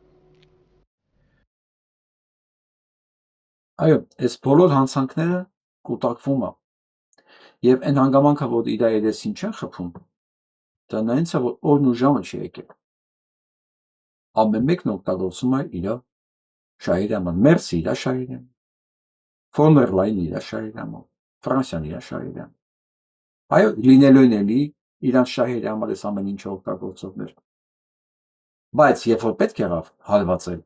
այո այս բոլոր հանցանքները կուտակվում է եւ այն հանգամանքը որ իր երեսին չեն խփում դա նայից է որ օրն ու ժամը չի եկել ամեն մեկն օգտագործում է իր շահիրամը մերսի իր շահիրամը ֆոնդերլայն իր շահիրամը Ֆրանսիան իր շահիրամը այո լինելու են էլի իրանց շահիրամը այս ամեն ինչը օգտագործողներ բայց երբ որ պետք եղավ հարվածել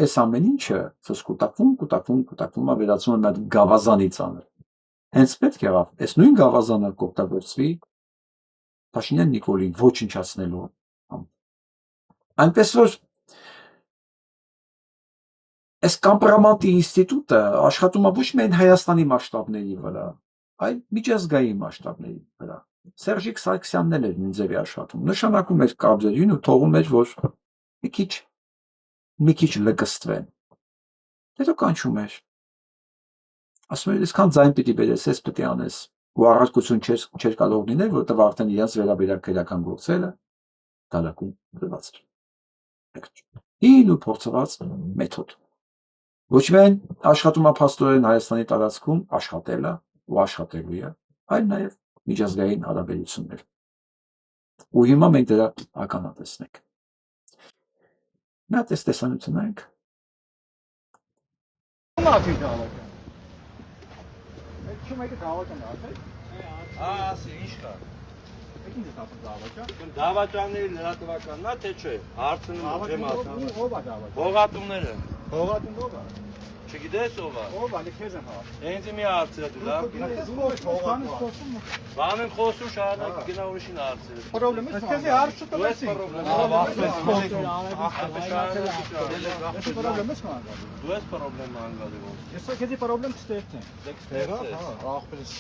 այս ամեն ինչը կուտակվում է վերածում են այդ գավազանի ծանր հենց պետք եղավ այս նույն գավազանը կօգտագործվի Փաշինյան Նիկոլին ոչնչացնելու այնպես որ այս կամպրոմատի ինստիտուտը աշխատում է ոչ միայն Հայաստանի մասշտաբների վրա այլ միջազգային մասշտաբների վրա Սերժիկ Սարգսյանն էլ էր նույն ձևի աշխատում նշանակում էր կապերին ու թողում էր որ մի քիչ լկստվեն հետո կանչում էր ասում էր այսքան ձայն պիտի բերես ես պետք է անես ու առարկություն չէր կարող լինել որովհետև արդեն իրաց վերաբերյալ քրեական գործերը դալակում դրված էր հին ու փորձված մեթոդ ոչ միայն աշխատում է փաստորեն Հայաստանի տարածքում աշխատել է ու աշխատելու է այլ նաև միջազգային հարաբերություններ ու հիմա մենք դրա ականատեսն ենք նա տեսանություն ենք Ասի ինչ կա Դավաճանների լրատվականն է թե չէ։ Հարցնում եմ ասում։ Հողատումները։ Հողատուն ով է։ Չգիտես ով է։ Ով է, քեզ եմ հարց։ Ինձ մի հարցրու դու լավ։ Բան եմ խոսում շարունակ գնա ուրիշին հարցրու։ Պրոբլեմը չէ։ Քեզ հարց չտվեցի։ Պրոբլեմը չէ։ Դու ես պրոբլեմը անգալի ոնց։ Ես քեզ պրոբլեմ չստեղծեմ։ Դեքստեղա։ Ախպերս։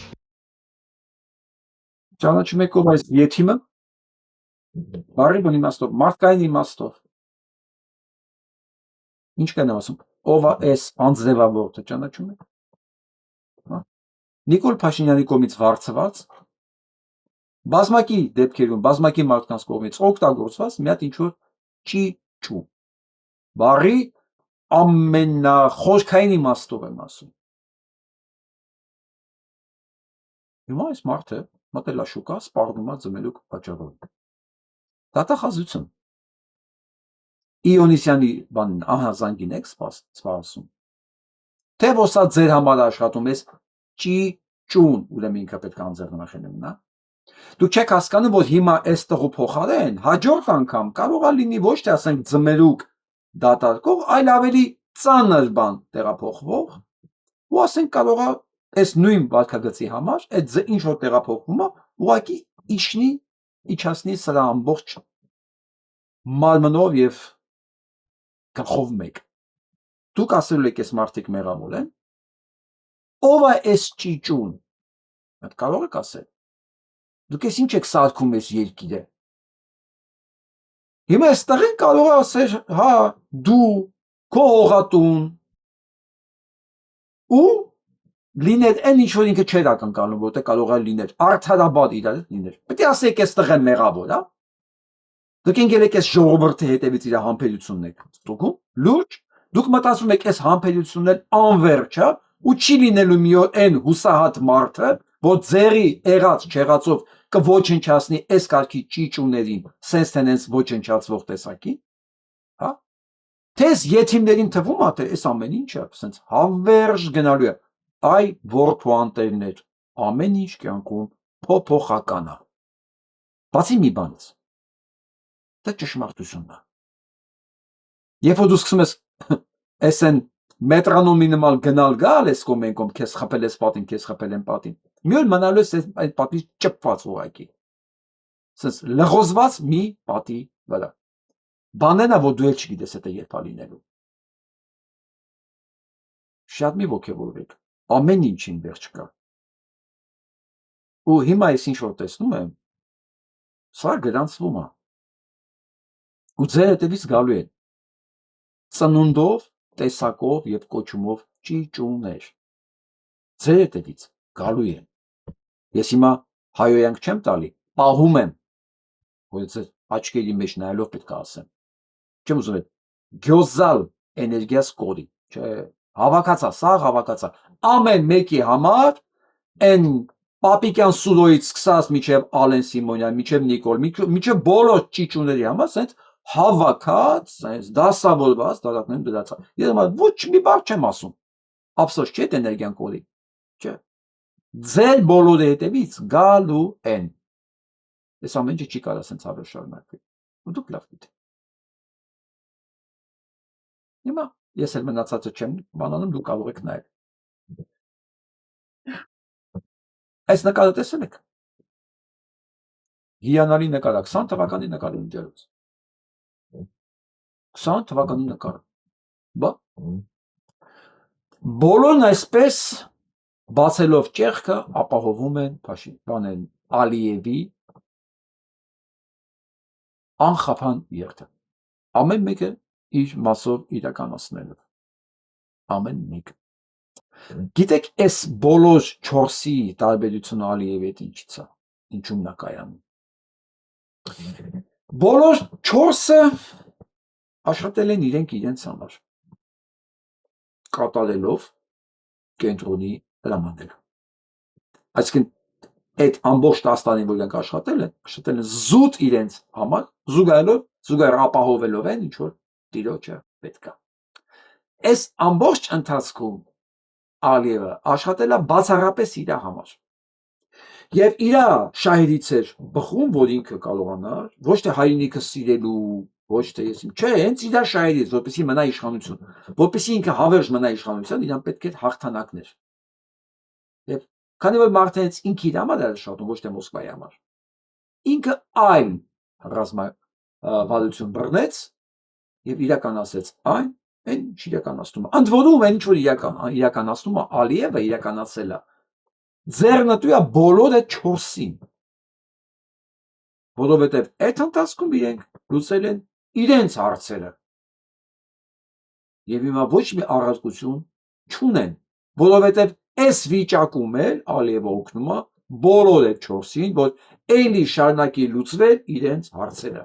Ճանաչում եք ով այս եթիմը։ Բարի բուն իմաստով, մարդկային իմաստով։ Ինչ կան ասում, ով է այս անձրևավորը, ճանաչում եք։ Հա։ Նիկոլ Փաշինյանի կողմից վարձված բազմակի դեպքերում, բազմակի մարդկանց կողմից օգտագործված մի հատ ինչ-որ ճիճու։ Բարի ամենախորքային իմաստով եմ ասում։ Հիմա այս մարդը մտել է շուկա, սպառնում է ձմելու պատճառով։ Դատախազություն։ Իոնիսյանի բանն ահազանգին եք սպասում։ Թե որ սա ձեր համար աշխատում ես ճիճուն, ուրեմն ինքը պետք է անձեռնախելը մնա։ Դուք չեք հասկանում, որ հիմա այս տղու փոխարեն հաջորդ անգամ կարող է լինի ոչ թե ասենք ձմերուկ դատարկող, այլ ավելի ծանր բան տեղափոխվող, ու ասենք կարող է այս նույն վարքագծի համար այդ ինչ որ տեղափոխվում է, ուղղակի իջացնի սրա ամբողջ մարմնով եւ գլխով մեկ։ Դուք ասելու եք այս մարդիկ մեղավոր են։ Ով է այս ճիճուն։ Այդ կարող եք ասել։ Դուք ես ինչ եք սարքում այս երկիրը։ Հիմա այս տղեն կարող է ասել, հա, դու քո հողատուն ու լիներ այն ինչ որ ինքը չէր ակնկալում, որտեղ կարող է լիներ արդարաբար իրար լիներ։ Պետք է ասեք այս տղեն մեղավոր է։ Դուք եկել եք այս ժողովրդի հետևից իր համբերությունն եք ստուգում, լուրջ, դուք մտածում եք այս համբերությունն անվերջ է ու չի լինելու մի օր այն հուսահատ մարդը, որ ձերի եղած չեղածով կոչնչացնի այս կարգի ճիճուներին, սենց տենենց ոչնչացվող տեսակի, հա? Թես եթիմներին թվում է, թե այս ամեն ինչը սենց հավերժ գնալու է, այ որդուանտերներ, ամեն ինչ կյանքում փոփոխական է։ Բացի մի բանից, դա ճշմարտությունն է։ Երբ որ դու սկսում ես այս են մետրոնոմի նման գնալ գալ ես կոմենկոմ, քեզ խփել ես պատին, քեզ խփել են պատին, մի օր մնալու ես այդ պատի ճպված ուղակի, սենց լղոզված մի պատի վրա, բանենա, որ դու էլ չգիտես հետը երբ է լինելու, շատ մի ոգևորվեք, ամեն ինչին վերջ կա, ու հիմա ես ինչ որ տեսնում եմ, սա գրանցվում է, ու ձեր հետևից գալու են, ծնունդով, տեսակով և կոչումով ճիճուներ, ձեր հետևից գալու են, ես հիմա հայոյանք չեմ տալի, պահում եմ, որ ձեր աչքերի մեջ նայելով պետք է ասեմ, չեմ ուզում այդ գյոզալ էներգիաս կորի, չէ, հավաքացա, սաղ հավաքացա, ամեն մեկի համար, են պապիկյան սուրոյից սկսած միջև Ալեն Սիմոնյան, միջև Նիկոլ, միջև բոլոր ճիճուների համար, սենց հավաքած, սենց դասավորված, դարակներում դրացա, ես ոչ մի բար չեմ ասում, ապսոս չէ, այդ էներգիան կորի, չէ, ձեր բոլորի հետևից գալու են, ես ամեն ինչ չի կարա սենց հավեր շարունակվի, ու դուք լավ գիտեք, հիմա ես էլ մնացածը չեմ բանանում, դուք կարող եք նայել, այս նկարը տեսել եք, հիանալի նկար է, 20 թվականի նկարը ինջերուց, 20 թվականի նկարը, բա, բոլորն այսպես բացելով ճեղքը ապահովում են բանեն Ալիևի անխափան երթը, ամեն մեկը իր մասով իրականացնելով, ամեն մեկը, գիտեք այս բոլոր 4-ի տարբերությունը Ալիևի հետ ինչից է, ինչում նա կայանում, բոլոր 4-ը աշխատել են իրենց համար, կատարելով կենտրոնի հրամանները, այսինքն այդ ամբողջ տասնանին, որ իրենք աշխատել են զուտ իրենց համար, զուգահեռ ապահովելով են, ինչ որ տիրոջը պետք է, այս ամբողջ ընթացքում Ալիևը աշխատել է բացառապես իր համար, Եվ իր շահերից էր բխում, որ ինքը կարողանար ոչ թե հայրենիքը սիրելու, ոչ թե ես իմ, չէ, հենց իր շահերից, որպեսզի մնա իշխանություն, որպեսզի ինքը հավերժ մնա իշխանության, իրան պետք էր հաղթանակներ։ Եվ քանի որ մարդը հենց ինքը իր համար էր աշխատում, ոչ թե Մոսկվայի համար, ինքը այլ ռազմավարություն բռնեց եւ իրականացրեց այն ինչ իրականացնում է։ Ընդ որում, այն ինչ որ իրականացնում է Ալիևը, իրականացել է ձեռնտու է բոլոր այդ 4-ին, որովհետև այդ ընթացքում իրենք լուծել են իրենց հարցերը եւ հիմա ոչ մի առարկություն չունեն, որովհետև այս վիճակում էլ Ալիևը օգնում է բոլոր այդ 4-ին, որ էլի շարունակի լուծվել իրենց հարցերը։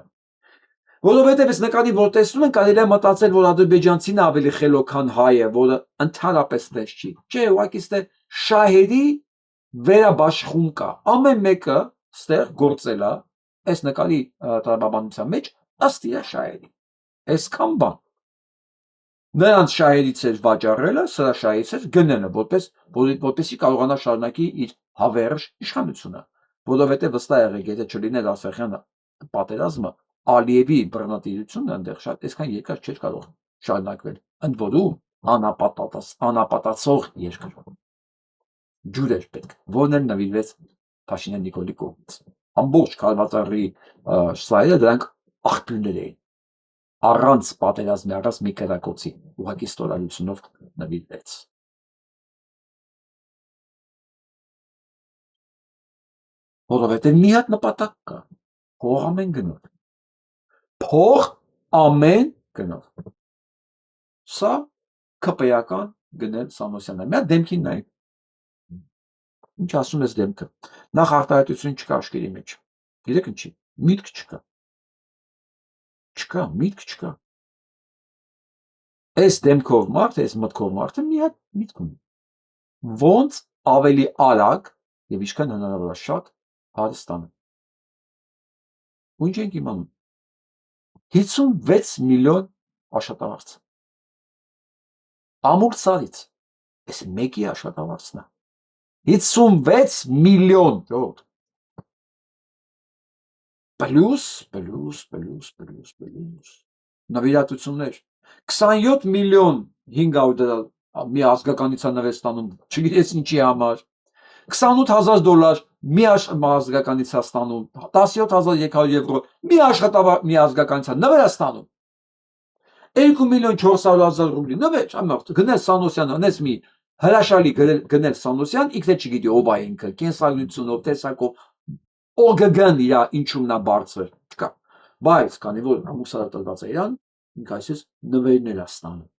Որովհետև այս նկատի որ տեսնում են, կարելի է մտածել, որ ադրբեջանցին ավելի խելոք քան հայը, որը ընդհանրապես տես չի։ Չէ, ուղղակի ստե շահերի վերաբաշխում կա։ Ամեն մեկը ստեղ գործել է այս նկարի տրամաբանության մեջ ըստ իր շահերի։ Այսքան բան։ Նրանց շահերից էր վաճառելը, սրա շահերից էր գնելը, որպեսզի կարողանա շարունակի իր հավերժ իշխանությունը, որովհետև վստահ եղեք, եթե չլիներ Ասախյան պատերազմը, Ալիևի բռնատիրությունը այնտեղ շատ այսքան երկար չէր կարող շարունակվել, ընդ որում անապատացող երկրում։ Ջուր էր պետք, որն էլ նվիրվեց Փաշինյան Նիկոլի կողմից։ Ամբողջ Քարվաճարի սայլը դրանք աղբյուրներ էին։ Առանց պատերազմի, առանց մի կրակոցի, ուղղակի ստորալությունով նվիրվեց։ Որովհետև մի հատ նպատակ կա, փող ամեն գնով։ Փող ամեն գնով։ Սա ԿՊ-ական գնել Սամոսյանը։ Մի հատ դեմքին նայեք։ Ինչ ասում ես դեմքը։ Նախ արտահայտություն չկա աշխերի մեջ։ Գիտեք ինչի։ Միտք չկա։ Չկա, միտք չկա։ Այս դեմքով մարդ, այս մտքով մարդը մի հատ միտք ունի։ Ոնց ավելի արագ եւ ինչքան հնարավոր է շատ Հայաստանը։ Ու ինչ ենք իմանում։ 56 միլիոն աշխատավարձ։ Ամուր ցարից։ Այս մեկի աշխատավարձն է։ 56 միլիոն ժողովուրդ։ Պլյուս նվիրատություններ 27 միլիոն 500 դրամ մի ազգականության նվեր ստանում, չգիտես ինչի համար, $28,000 մի ազգականության ստանում, 17,300 եվրո մի ազգականության նվեր ստանում, 2 միլիոն 400,000 ռուբլի նվեր, գնել Սանոսյան, անես մի հրաշալի գնել Սանոսյան, ինքն չգիտի ով է ինքը, կենսագրությունով, տեսակով, օգգն իրա ինչումն է բարձր, չկա, բայց քանի որ ամուսարը տրված է իրան, ինքը այսպես նվերներ է ստանում։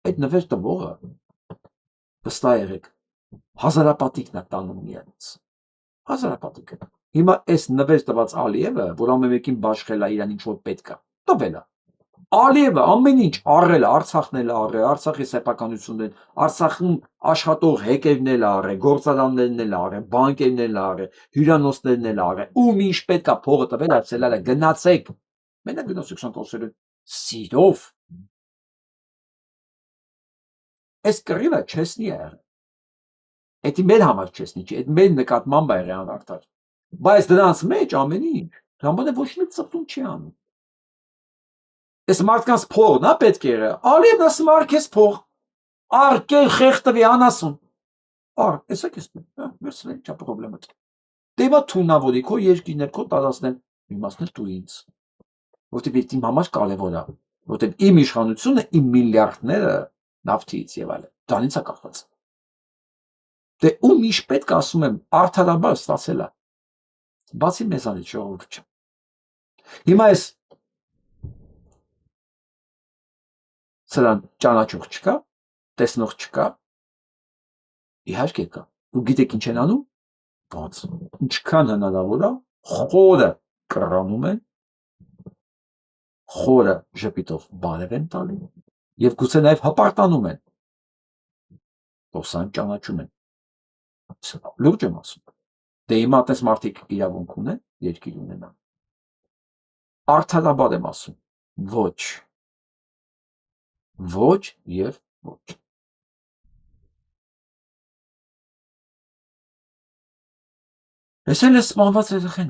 Այդ նվեր տվողը վստահ եղեք, հազարապատիկն է տանում միանից, հազարապատիկը։ Հիմա այս նվեր տված Ալիևը, որ ամեն մեկին բաշխել է իրան ինչ որ պետք է, տվել է։ Ալիևը ամեն ինչ առել է, Արցախն էլ առել, Արցախի սեփականությունն էլ, Արցախում աշխատող հեկերն էլ առել, գործարաններն էլ առել, բանկերն էլ առել, հյուրանոցներն էլ առել, ում ինչ պետք է փողը տվել, ասել է գնացեք։ Մենակ գնացեք ասել են սիրով։ Այս կռիվը չեսնի է եղել։ Էդի մեր համար չեսնի չի, այդ մեր նկատմամբ է եղել անարդար։ Բայց դրանց մեջ ամեն ինչ, դրանց ոչ մի ծպտուն չի անում։ Այս մարդկանց փողն է պետք է եղել, Ալիևն ասում արկես փող, արկել խեղտվի անասուն, ար, էսա կես վերցրել, չա պրոբլեմը։ Դե բա թունավորի քո երկիրներ, քո տարածքներ, իմացնել դու ինձ, որտեղ իմ համար կարևոր է, որտեղ իմ իշխանությունը, իմ միլիարդները նավթից եւ այլն, դրանից է կախված։ Դե ում ինչ պետք է ասում եմ, արդարաբար ստացել է, բացի մեզանից ժողովուրդ չէ։ Հիմա այս սրան ճանաչող չկա, տեսնող չկա, իհարկե կա, ու գիտեք ինչ են անում, բաց, ինչքան հնարավոր է, խորը կռանում են, խորը ժպիտով բարև են տալի, և գուցե նաև հպարտանում են, դոսան ճանաչում են, լուրջ եմ ասում, դե հիմա տես մարդիկ իրավունք ունեն, երկիր ունենան, արդարաբար եմ ասում, ոչ և ոչ։ Ես էլ ես սպանված երեխեն։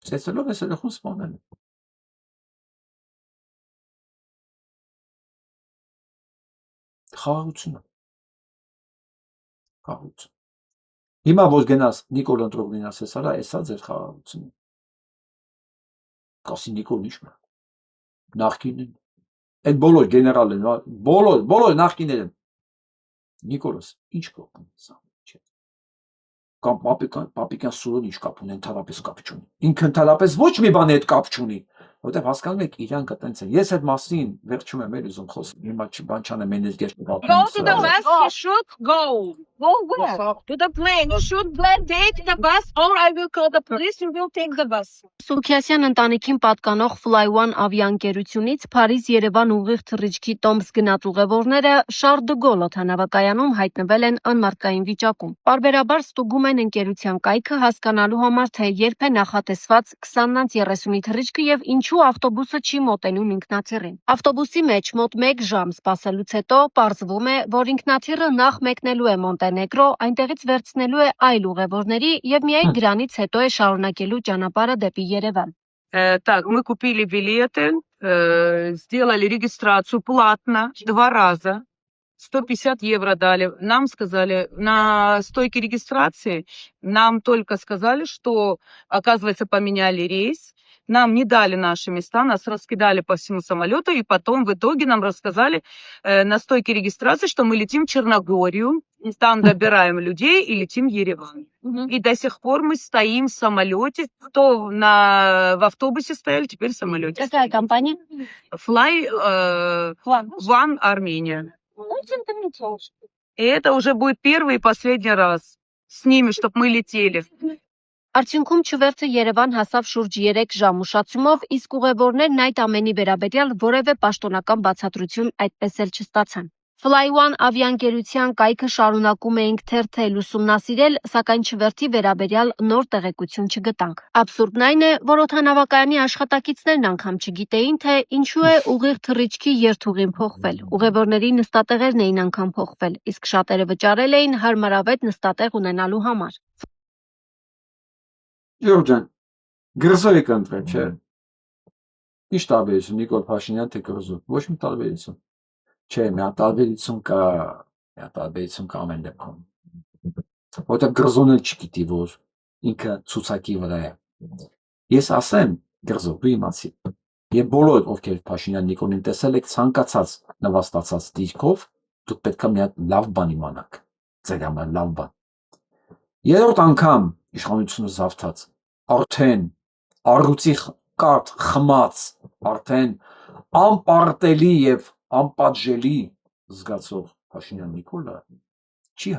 Ծեցելով ես երեխուն սպանել։ Խաղաղությունը։ Խաղաղություն։ Հիմա որ գնաս Նիկոլ ընտրողին ասես, արա, էսա ձեր խաղաղությունը։ Կասի Նիկոլ ինչ մը։ Նախկինն։ Այդ բոլոր գեներալն, բոլոր նախկիները։ Նիկոլոս, ինչ կապ ունի սա։ Կամ պապիկյան սուրոն ինչ կապ ունի, ընդհանրապես կապ չունի։ Ինքը ընդհանրապես ոչ մի բանի հետ կապ չունի, որտեղ հասկանում եք իրանք այտենց են։ Ես այդ մասին վերջում եմ ուզում խոսել։ Հիմա բան չանեմ, էներգիա Go to the bus, he should go. Go where? To the plane. You should take the bus or I will call the police, you will take the bus. Սուքիասյան ընտանիքին պատկանող Fly One ավիաընկերությունից Փարիզ-Երևան ուղիղ թռիչքի տոմս գնաց ուղևորները Շարլ դը Գոլ օդանավակայանում հայտնվել են անմարդկային վիճակում։ Պարբերաբար ստուգում են ընկերության կայքը հասկանալու համար, թե երբ է նախատեսված 20-30-ի թռիչքը եւ ինչու ավտոբուսը չի մոտենում ինքնաթիռին։ Ավտոբուսի մեջ մոտ 1 ժամ սպասելուց հետո պարզվում է, որ ինքնաթիռը նախ մեկնելու է Մոնտենեգրո, այնտեղից վերցնելու է այլ ուղևորների եւ միայն դրանից հետո է շարունակելու ճանապարհը дեպի Երևան։ Так, мы купили билеты, сделали регистрацию платно 2 раза. 150 евро дали. Нам сказали, на стойке регистрации, нам только сказали, что, оказывается, поменяли рейс. Нам не дали наши места, нас раскидали по всему самолету, и потом в итоге нам рассказали на стойке регистрации, что мы летим в Черногорию, там добираем людей и летим в Ереван. И до сих пор мы стоим в самолете. Кто в автобусе стояли, теперь в самолете. Какая компания? Fly One Armenia. И это уже будет первый и последний раз с ними, чтобы мы летели. Արդյունքում Չուվերթը Երևան հասավ շուրջ 3 ժամ ուշացումով, իսկ ուղևորներն այդ ամենի վերաբերյալ որևէ պաշտոնական բացատրություն այդպես էլ չստացան։ Fly One ավիաընկերության կայքը շարունակում էինք թերթել, ուսումնասիրել, սակայն Չուվերթի վերաբերյալ նոր տեղեկություն չգտանք։ Աբսուրդն այն է, որ օդանավակայանի աշխատակիցներն անգամ չգիտեին, թե ինչու է ուղիղ թռիչքի երթուղին փոխվել։ Ուղևորների նստատեղերն էին անգամ փոխվել, իսկ շատերը վճարել էին հարմարավետ նստատեղ ունենալու համար։ Ջորջան, գրզո եք ընտրել, չէ։ Ինչ տարբերություն Նիկոլ Փաշինյան թե գրզո։ Ոչ մի տարբերություն։ Չէ, մի տարբերություն կա ամեն դեպքում։ Որտեղ գրզոն էլ չգիտի, որ ինքը ցուցակի վրա է։ Ես ասեմ, գրզո, դու իմացի։ Եվ բոլոր, ովքեր Փաշինյան Նիկոլին տեսել եք ցանկացած նվաստացած դիրքով, դուք պետք է մի հատ լավ բան իմանաք։ Ձեր համար լավ բան։ Երրորդ անգամ իշխանությունը զավթած, արդեն առյուծի կարգ խմած, արդեն անպարտելի եւ անպատժելի զգացող Փաշինյան Նիկոլը չի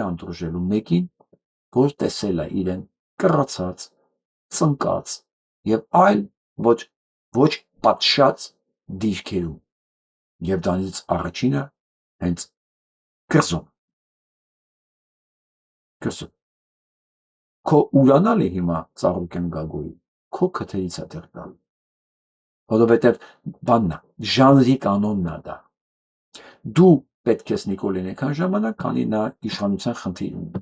հանդուրժելու մեկին, որ տեսել է իրեն կռացած, ծնկած եւ այլ ոչ պատշաճ դիրքերում։ Եվ դրանից առաջինը հենց գրզոն։ Քո ուրանալ է հիմա ծառուկեն Գագոյի, քո քթերից է դեռ գալու։ Որովհետև բաննա, ժանրի կանոնն է դա։ Դու պետք ես Նիկոլին եկան ժամանակ, քանի նա իշխանության խնդիր ունի։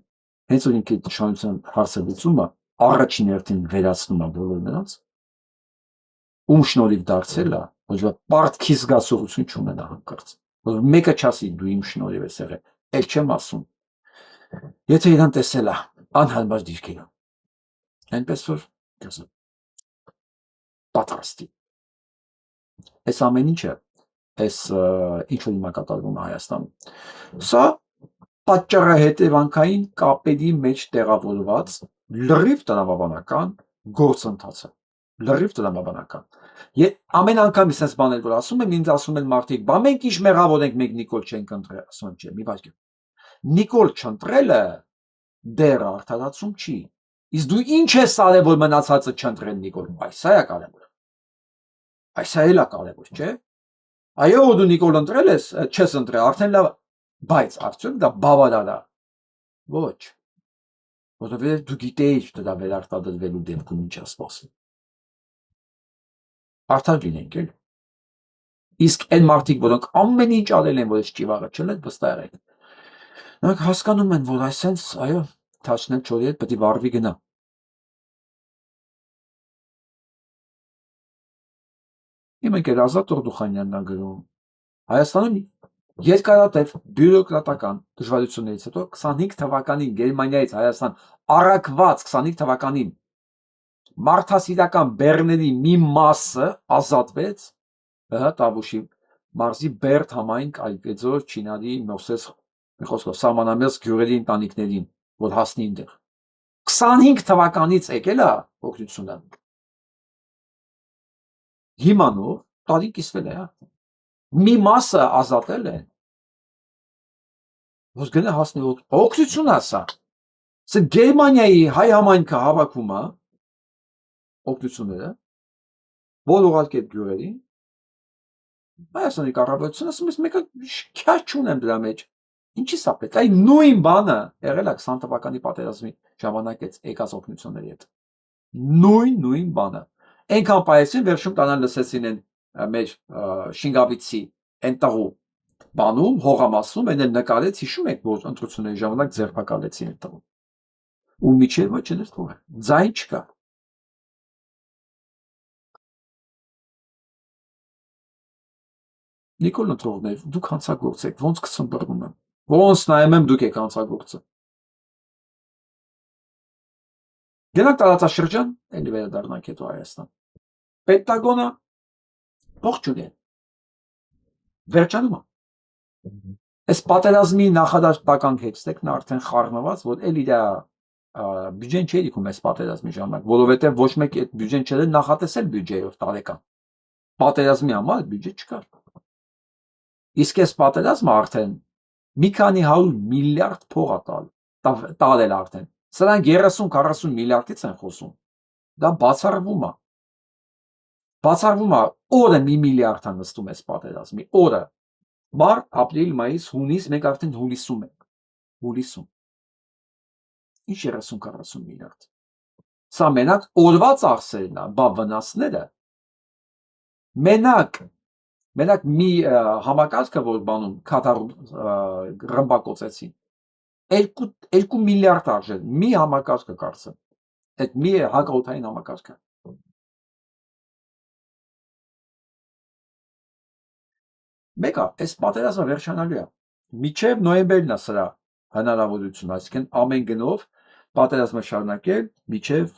Հենց որ ինքը իշխանության հարցը լուծումը առաջին հերթին վերացնում է բոլոր նրանց, ում շնորհիվ դարձել է, որ պարտքի զգացողություն չունենա հանկարծ։ Որ մեկը չասի դու իմ շնորհիվ ես եղել, էլ չեմ ասում։ Եթե իրան տեսել է անհարմար դիրքերում, այնպես որ պատրաստի։ Այս ամեն ինչը, այս ինչ որ հիմա կատարվում է Հայաստանում, սա պատճառահետևանքային կապերի մեջ տեղավորված լրիվ տրամաբանական գործընթաց է։ Լրիվ տրամաբանական։ Եվ ամեն անգամ ես բաներ որ ասում եմ, ինձ ասում են մարդիկ, բա մենք ինչ մեղավոր ենք, մենք Նիկոլ չենք ընտրել, ասում եմ, չէ, մի վայր։ Նիկոլ չընտրելը դեռ արդարացում չի։ Իսկ դու ինչ ես արել, որ մնացածը չընտրեն Նիկոլ։ Այսա է կարևորը։ Այսա էլ է կարևոր, չէ։ Այո, դու Նիկոլ ընտրել ես, չես ընտրել, արդեն լավ, բայց արդյոք դա բավարար է։ Ոչ։ Որովհետև դու գիտեիր դրա վերարտադրվելու դեպքում ինչ է սպասվում։ Արդար լինենք էլ։ Իսկ այն մարդիկ, որոնք ամեն ինչ արել են, որ ես ճիվաղը չլեն, վստահ եք։ Նրանք հասկանում են, որ այսենց, այո, Թաշնել չորի հետ պետք է վարվի գնա։ Իմ ընկեր Ազատ Օրդուխանյանն է գրում Հայաստանում երկարատև բյուրոկրատական դժվարություններից հետո 25 թվականին Գերմանիայից Հայաստան առաքված 25 թվականին մարդասիրական բեռների մի մասը ազատվեց ՀՀ Տավուշի մարզի Բերդ համայնք Այգեձոր Չինարի Մոսես Միխոսկով սահմանամերձ գյուղերի ընտանիքներին որ հասնի այնտեղ 25 թվականից եկել է օգնությունը հիմանով տարի կիսվել է մի մասը ազատել են որ գնա հասնի օգնություն ասա սա Գերմանիայի հայ համայնքը հավաքում է օգնությունները որ ուղարկել գյուղերին Հայաստանի կառավարությունը ասում է մեկը քյաչ չունեմ դրա մեջ ինչի՞ սա պետք այ նույն բանը եղել է 20 թվականի պատերազմի ժամանակից եկած օգնությունների հետ նույն բանը այնքան պայեցին վերջում տանան լսեցին են մեր Շինգավիցի ընտաղու բանում հողամասում այն նկարեց հիշում եք որ ընտրությունների ժամանակ ձերբակալեցին ընտաղու ու միջև ոչ էր թողել ձայն չկա Նիկոլ ընտրողներ դուք հանցագործ եք ոնց կցմբռնում եմ ոնց նայում եմ դուք եք հանցագործը Գնանք տարածաշրջան էլի վերադառնանք հետո Հայաստան Պենտագոնը ողջույն վերջանում է Այս պատերազմի նախադասական հեքստեք նա արդեն խառնված որ էլ իր բյուջեն չէր իքում այս պատերազմի ժամանակ որովհետև ոչ մեկ այդ բյուջեն չէր նախատեսել բյուջեով տարեկան պատերազմի համար բյուջե չկար Իսկ այս պատերազմը արդեն մի քանի 100 միլիարդ փող տալել արդեն սրանք 30-40 միլիարդից են խոսում դա բացառվում է օրը 1 միլիարդ է նստում այս պատերազմի օրը մարտ, ապրիլ, մայիս, հունիս մենք արդեն հուլիսում ենք ինչ 30-40 միլիարդ սա մենակ օրվա ծախսերն է բա վնասները Մենակ մի համակարգը որ բանում կատարում ռմբակոծեցին 2 միլիարդ արժեն մի համակարգը կարծեմ այդ մի հակաօդային համակարգը Մեկը այս պատերազմը վերջանալու է միջև նոյեմբերն է սրա հնարավորությունը այսինքն ամեն գնով պատերազմը շարունակել միջև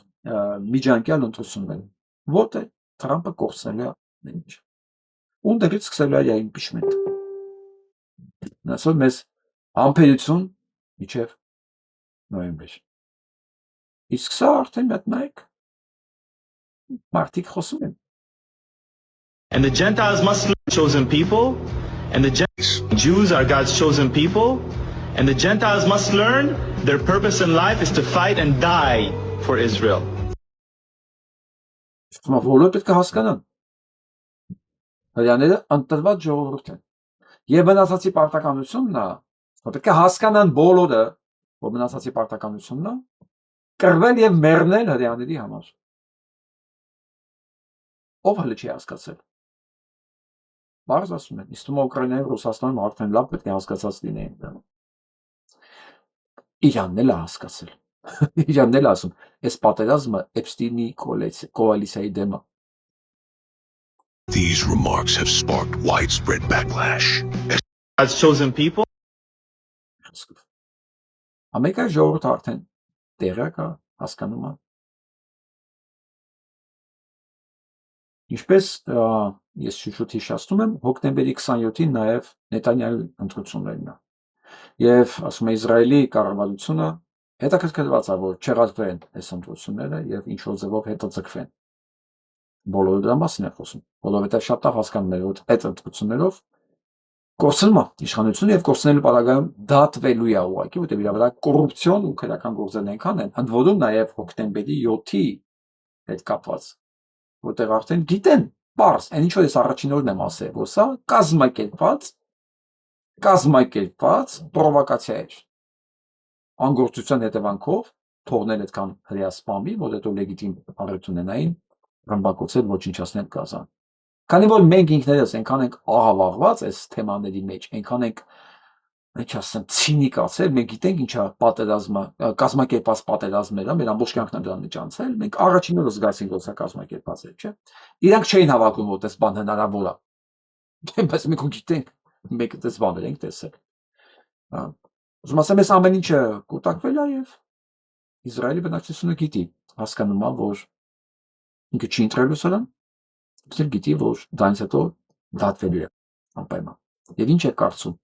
միջանկյալ ընտրություններ որտեղ Թրամփը կորցնել է ինչ Ունդերից սկսելու է impeachment Ասում մեզ համբերություն միջև նոյեմբեր Իսկ սա արդեն մտնայք մարդիկ խոսում են And the Gentiles must learn chosen people and the Jews are God's chosen people and the Gentiles must learn their purpose in life is to fight and die for Israel Բոլորը պետք է հասկանան Հրյաները ընտրված ժողովուրդ են Եվ մնացածի պարտականությունն է պետք է հասկանան բոլորը որ մնացածի պարտականությունն է կռվել եւ մեռնել հրյաների համար Ով հələ չի հասկացել Բարձ ասում են իստում Ուկրաինայում Ռուսաստանում արդեն լավ պետք է հասկացած լինեին Իրանն էլ է հասկացել Իրանն էլ ասում այս պատերազմը Էփստինի կոալիցիայի դեմ է These remarks have sparked widespread backlash. God's chosen people Ամերիկայի ժողովուրդը արդեն տեղյակ է հասկանում է Ինչպես ես շուտ հիշեցնում եմ հոկտեմբերի 27-ին նաև Նետանյահու ընտրություններն է Եվ ասում է Իսրայելի կառավարությունը հետաքրքրված է որ չեղարկվեն այս ընտրությունները եւ ինչ որ ձևով հետաձգվեն Բոլորը դրա մասին է խոսում որովհետեւ շատ լավ հասկանում են որ այդ ընտրություններով կորցնում է իշխանությունը եւ կորցնելու պարագայում դատվելու է ուղղակի որտեղ իր վրա կոռուպցիոն ու քրական գործեր այնքան են ընդ որում նաև հոկտեմբերի 7-ի հետ կապված որտեղ արդեն գիտեն բարձ այն ինչ որ ես առաջին օրն եմ ասել որ սա կազմակերպված պրովոկացիա էր անգործության հետևանքով թողնել այդքան հրեասպամի որ հետո լեգիտիմ առիթ ունենային ռմբակոծել ոչնչացնել Գազան Քանի որ մենք ինքներս այնքան ենք աղավաղված այս թեմաների մեջ, այնքան ենք ինչ ասեմ, ցինիկ ասել, մենք գիտենք ինչա պատերազմը, կազմակերպած պատերազմները, մեր ամբողջ կյանքն դրան մեջ անցել, մենք առաջին օրը զգացինք, որ սա կազմակերպած է, չէ՞։ Իրանք չէին հավաքում, որ այս բան հնարավոր է։ Բայց մենք գիտենք, մենք այս բաներ ենք տեսել։ Ուզում ասեմ, այս ամեն ինչը կուտակվել է եւ Իսրայելի բնակչությունը գիտի, հասկանում է, որ ինքը չի ընտրելու սրան, իսկ գիտի, որ դրանից հետո դատվելու է անպայման։ Եվ ինչ է կարծում։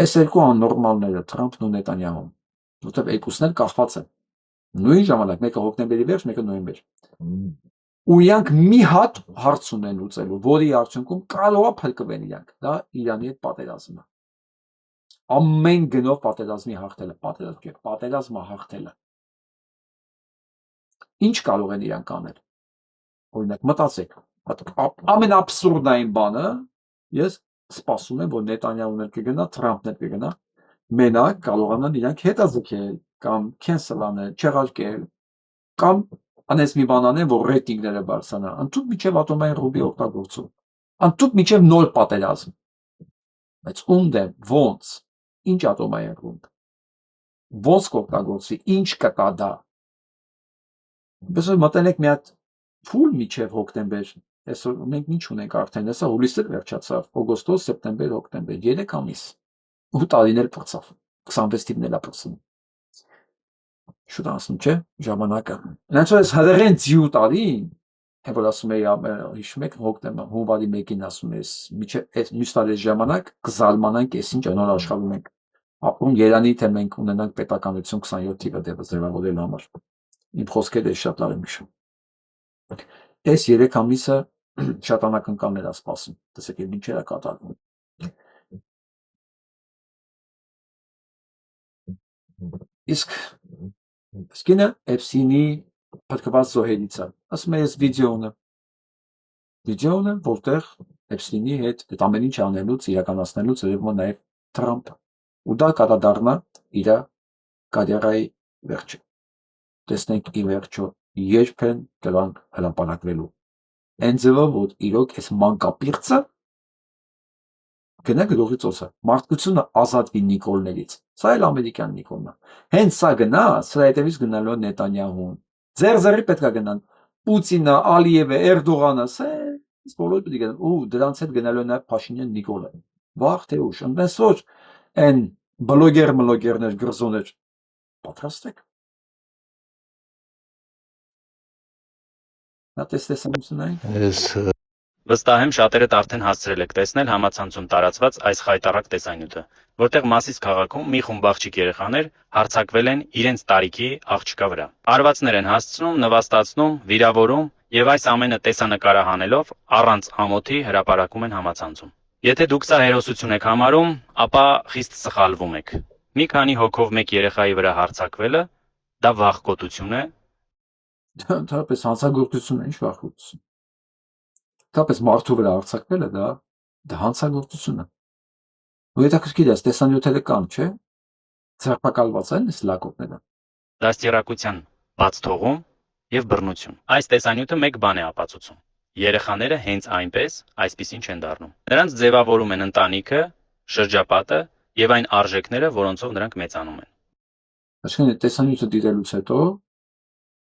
Այս երկու աննորմալները, Թրամփն ու Նետանյահուն, որտեղ երկուսն էլ կախված են։ Նույն ժամանակ մեկը հոկտեմբերի վերջ, մեկը նոյեմբեր։ Ու իրանք մի հատ հարց ունեն լուծելու, որի արդյունքում կարող է փրկվեն իրանք։ Դա Իրանի հետ պատերազմն է։ Ամեն գնով պատերազմի հաղթելը, պատերազմը հաղթելը։ Ինչ կարող են իրանք անել։ Օրինակ մտածեք, ամենաբսուրդային բանը, ես սպասում եմ, որ Նետանյահուն էլ կգնա, Թրամփն էլ կգնա, մենակ կարողանան իրանք հետաձգել կամ cancel անել, չեղարկել, կամ անես մի բան անեն, որ ռեյտինգները բարձրանա, ընդհանուր միջև ատոմային ռումբի օգտագործում, ընդհանուր միջև նոր պատերազմ։ Բայց ունդեմ, ոնց, ինչ ատոմային ռումբ, ոնց կօգտագործի, ինչ կտա դա։ Բեսո մտենեք մի հատ փուլ միջև հոկտեմբեր, այսօր մենք ինչ ունենք արդեն, հեսա հուլիսը վերջացավ, օգոստոս, սեպտեմբեր, հոկտեմբեր, 3 ամիս, 8 տարիներ փրկցավ, 26 թիվներ ապրծում։ Շուտ ասում չէ, ժամանակը։ Նրանց այս հրեղեն ձիու տարին, որ ասում էի, հիշում եք, հոկտեմբեր, հունվարի 1-ին ասում ես, միջև այս մյուս տարի ժամանակ կզարմանանք, այս ինչ նոր աշխարհում ենք ապրում, երանի թե մենք ունենանք պետականություն 27 թիվը ձևավորելու համար։ Իմ խոսքերը շատ լավ եմ հիշում։ Այս 3 ամիսը շատ անակնկալներ է սպասում, տեսեք ինչ է կատարվում։ Իսկ սկինը Էփսինի փրկված զոհերից է, ասում է այս վիդեոն, որտեղ Էփսինի հետ այդ ամեն ինչ անելուց, իրականացնելուց երևում է նաև Թրամփը, ու դա կդառնա իր կարիերայի վերջը։ Տեսնենք ի վերջո երբ են դրանք հրապարակվելու։ Այն ձևով, որ իրոք այս մանկապիղծը գնա գրողի ծոցը, մարդկությունը ազատվի Նիկոլներից, սա էլ ամերիկյան Նիկոլն է, հենց սա գնա, սրա հետևից գնալու է Նետանյահուն, ձեր պետք է գնան, Պուտինը, Ալիևը, Էրդողանը, սենց բոլորը պետք է գնան, ու դրանց հետ գնալու է նաև Փաշինյան Նիկոլը, վաղ թե ուշ, այնպես որ այն բլոգերներ, գրզոներ, պատրաստեք։ Նա տեսնենք։ Վստահ եմ շատերդ արդեն հասցրել եք տեսնել համացանցում տարածված այս խայտառակ տեսանյութը, որտեղ Մասիս քաղաքում մի խումբ աղջիկ երեխաներ հարձակվել են իրենց տարիքի աղջկա վրա։ Արվածներ են հասցնում, նվաստացնում, վիրավորում եւ այս ամենը տեսանկարահանելով առանց ամոթի հրապարակում են համացանցում։ Եթե դուք սա հերոսություն եք համարում, ապա խիստ սխալվում եք։ Մի քանի հոգով մեկ երեխայի վրա հարձակվելը դա վախկոտություն է։ Ընդհանրապես հանցագործություն է, ինչ վախկոտություն։ Թապես մարդու վրա արձակվելը դա հանցագործություն է։ Ու հետաքրքիր է, տեսանյութերը կան, չէ՞։ Ձերբակալված են այս լակոտները։ Դաստիարակության բաց թողում եւ բռնություն։ Այս տեսանյութը մեկ բան է ապացուցում։ Երեխաները հենց այսպիսին չեն դառնում։ Նրանց ձևավորում են ընտանիքը, շրջապատը եւ այն արժեքները, որոնցով նրանք մեծանում են։ Այսինքն տեսանյութը դիտելուց հետո,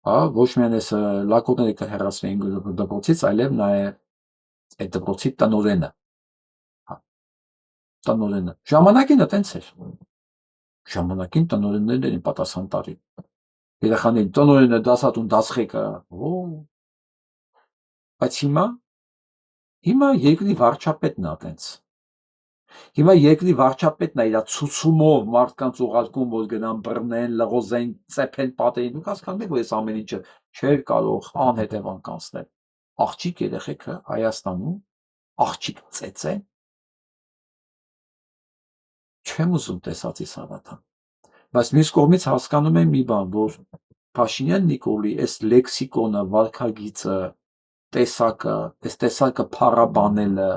ոչ միայն այս լակոտները կհեռացվեն դպրոցից, այլև նաեւ այդ դպրոցի տնօրենը։ Տնօրենը։ Ժամանակին այտենց էր։ Ժամանակին տնօրեններն էին պատասխանատու։ Երեխաների տնօրենը դասատուն դասղեկը, բայց հիմա երկրի վարչապետն է այտենց։ Հիմա երկրի վարչապետն է իր ցուցումով մարդկանց ուղարկում, որ գնան բռնեն, լղոզեն, ծեփեն պատերին։ Դուք հասկանում եք, որ այս ամեն ինչը չէր կարող անհետևանք անցնել։ Աղջիկ երեխեքը Հայաստանում աղջիկ ծեծեն։ Չեմ ուզում տեսածիս հավատալ։ Բայց մյուս կողմից հասկանում եմ մի բան, որ Փաշինյան Նիկոլի այս լեքսիկոնը, վարքագիծը, տեսակը, այս տեսակը փառաբանելը,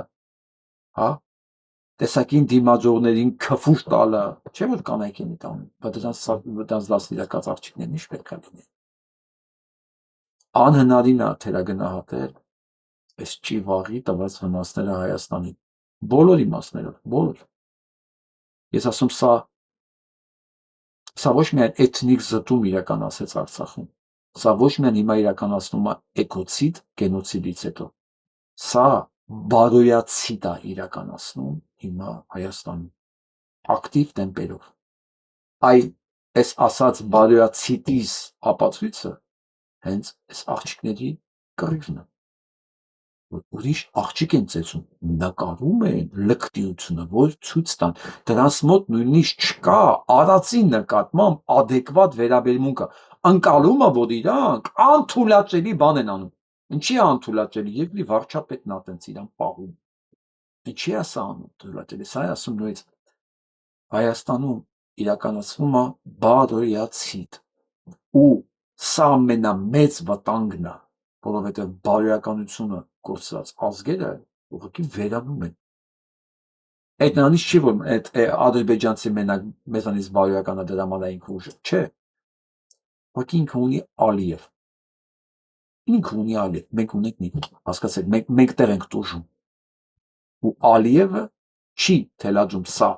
տեսակին դիմաձողներին քֆուր տալը, չէ՞ որ կանայք են տանում, բայց դրանց դաստիարակած աղջիկներն ինչ պետք է լինեն։ Անհնարին է թերագնահատել այս ճիվաղի տված վնասները Հայաստանին, բոլոր իմաստներով, բոլոր։ Ես ասում սա ոչ միայն էթնիկ զտում իրականացեց Արցախում, սա ոչ միայն հիմա իրականացնում է էկոցիդ գենոցիդից հետո, սա բարոյացիդ է իրականացնում հիմա Հայաստանում ակտիվ տեմպերով։ Այս ասած բարոյացիդից ապացույցը հենց այս աղջիկների կռիվն է, որ ուրիշ աղջիկ են ծեծում, նկարում են լկտիությունը, որ ցույց տան, դրանց մոտ նույնիսկ չկա արածի նկատմամբ adekvat վերաբերմունքը, ընկալումը, որ իրանք անթույլատրելի բան են անում։ Ինչի է անթույլատրելի, երկրի վարչապետն է տենց իրան պահում։ Ինչի է սա անթույլատրելի, սա է ասում նույնից Հայաստանում իրականացվում է բարոյացիդ, ու սա ամենամեծ վտանգն է, որովհետև բարոյականությունը կորցրած ազգերը ուղղակի վերանում են։ Այդ նրանից չի, որ այդ ադրբեջանցի մենակ մեզանից բարոյական է դրամատային ուժը, չէ։ Ուղղակի ինքը ունի Ալիև, մենք ունենք Նիկոլ, հասկացեք, մենք տեղ ենք տուժում, ու Ալիևը չի թելադրում սա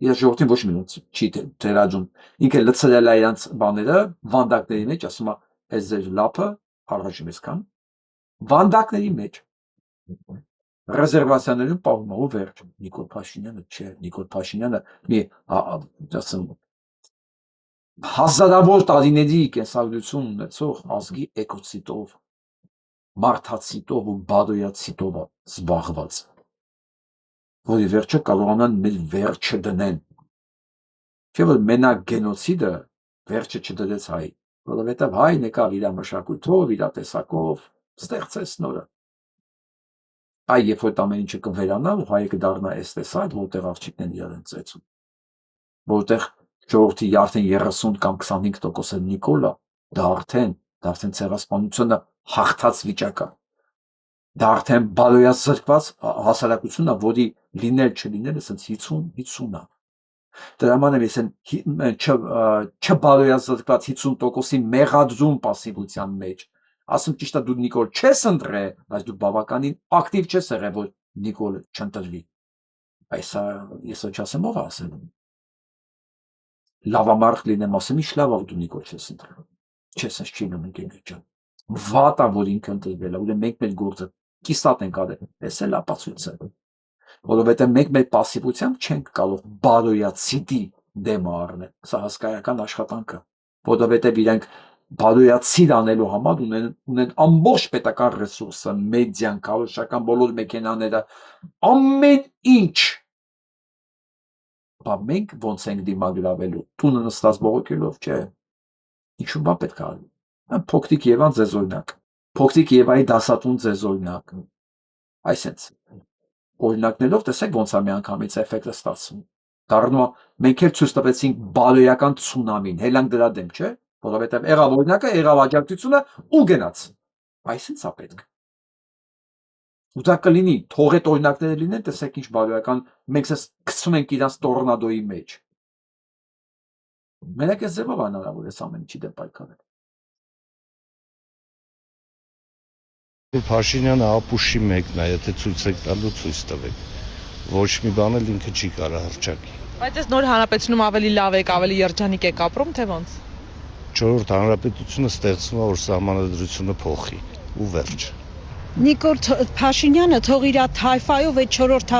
իր ժողովրդին ոչ մի չի թելադրում, ինքը լցրել է իրանց բաները վանդակների մեջ, ասում է այս ձեր լափը առաջ մեզքան վանդակների մեջ ռեզերվացիաներում պահում է ու վերջ։ Նիկոլ Փաշինյանը չէ, Նիկոլ Փաշինյանը մի ասեմ հազարավոր տարիների կենսագրություն ունեցող ազգի էկոցիտով, մարդացիտով ու բարոյացիտով է զբաղված, որի վերջը կարողանան մեր վերջը դնեն։ Չէ՞ որ մենակ գենոցիդը վերջը չդրեց հայ, որովհետև հայն եկավ իր մշակույթով, իր տեսակով, ստեղծեց նորը։ Երբ որ ամեն ինչը կվերանա, ու հայը կդառնա այս տեսակ, որտեղ աղջիկներն իրար են ծեծում, որտեղ ժողովրդի արդեն 30 կամ 25%-ը Նիկոլա, դա արդեն ցեղասպանությունը հաղթած վիճակ է։ Դա արդեն բարոյազրկված հասարակություն է, որի լինել չլինելը ասենց 50-50 է։ Դրա համար եմ ես չբարոյազրկված 50%-ի մեղադրում պասիվության մեջ։ Ասում ճիշտ է, դու Նիկոլ չես ընտրել, բայց դու բավականին ակտիվ չես եղել, որ Նիկոլը չընտրվի։ Այս ես ոչ ասեմ ով ասել։ Լավամարդ լինեմ ասեմ, ինչ լավ է դու Նիկոլ չես ընտրել։ Չես չի լինում ընկերներ ջան։ Վատ է, որ ինքը ընտրվել է, ուրեմն մենք մեր գործը կիսատ ենք արել։ Էս էլ ապացույց է։ Որովհետև մենք մեր պասիվությամբ չենք կարող բարոյացիդի դեմ առնել։ Սա հսկայական աշխատանք է, որովհետև իրենք բարոյացիդ անելու համար ունեն ամբողջ պետական ռեսուրսը, մեդիան, քարոզչական բոլոր մեքենաները, ամեն ինչ։ Բա մենք ոնց ենք դիմագրավելու, տունը նստած բողոքելով, չէ։ Ինչու բա պետք է արվի։ Փոքրիկ Եվան ձեզ օրինակ, փոքրիկ Եվայի դասատուն ձեզ օրինակ։ Այսենց օրինակներով տեսեք ոնց է միանգամից էֆեկտը ստացվում։ Դառնում է մենք էլ ցույց տվեցինք բարոյական ցունամին, հելանք դրա դեմ, չէ՞, որովհետև եղավ օրինակը, եղավ աջակցությունը ու գնաց։ Այսինքն սա պետք։ Ու դա կլինի, թողეთ օրինակները լինեն, տեսեք ինչ բարոյական, մենք ես գցում ենք իրանց տորնադոյի մեջ։ Մենակ այս ձևով հնարավոր է ամեն ինչի դեմ պայքարել։ Փաշինյանը ապուշի մեկն է, եթե ցույց եք տալու, ցույց տվեք։ Ոչ մի բան էլ ինքը չի կարող հռչակի։ Բայց այս նոր հանրապետությունում ավելի լավ եք, ավելի երջանիկ եք ապրում, թե ոնց։ 4-րդ հանրապետությունը ստեղծվում է, որ սահմանադրությունը փոխի ու վերջ։ Նիկոլ Փաշինյանը թող իր թայֆայով այդ 4-րդ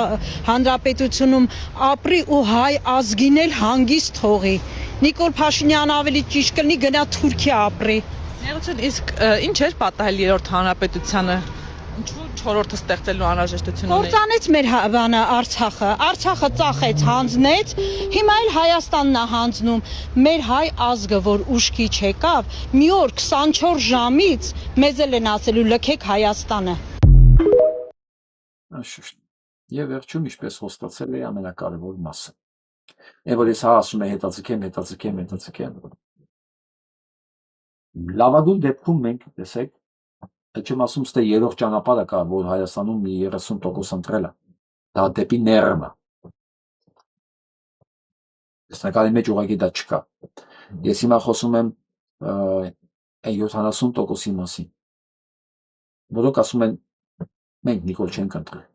հանրապետությունում ապրի ու հայ ազգին էլ հանգիստ թողի։ Նիկոլ Փաշինյանը ավելի ճիշտ կլինի գնա Թուրքիա ապրի։ Ներողություն, իսկ ինչ էր պատահել 3-րդ հանրապետությանը։ Ինչու 4-րդը ստեղծելու անհրաժեշտություն ունի։ Կործանեց մեր բանը Արցախը ծախեց, հանձնեց, հիմա էլ Հայաստանն է հանձնում։ Մեր հայ ազգը, որ ուշքի չեկավ, մի օր 24 ժամից մեզ էլ են ասելու լքեք Հայաստանը։ Եվ վերջում ինչպես խոստացել է ամենակարևոր մասը։ Եվ որ ես ասում եմ հետաձգեմ։ Լավագույն դեպքում մենք տեսեք, չեմ ասում ստե երրորդ ճանապարհը կա, որ Հայաստանում մի 30% ընտրել է։ Դա դեպի ներմը։ Տեսնականի մեջ ուղղակի դա չկա։ Ես հիմա խոսում եմ 70%-ի մասին, որոնք ասում են մենք Նիկոլ չենք ընտրել։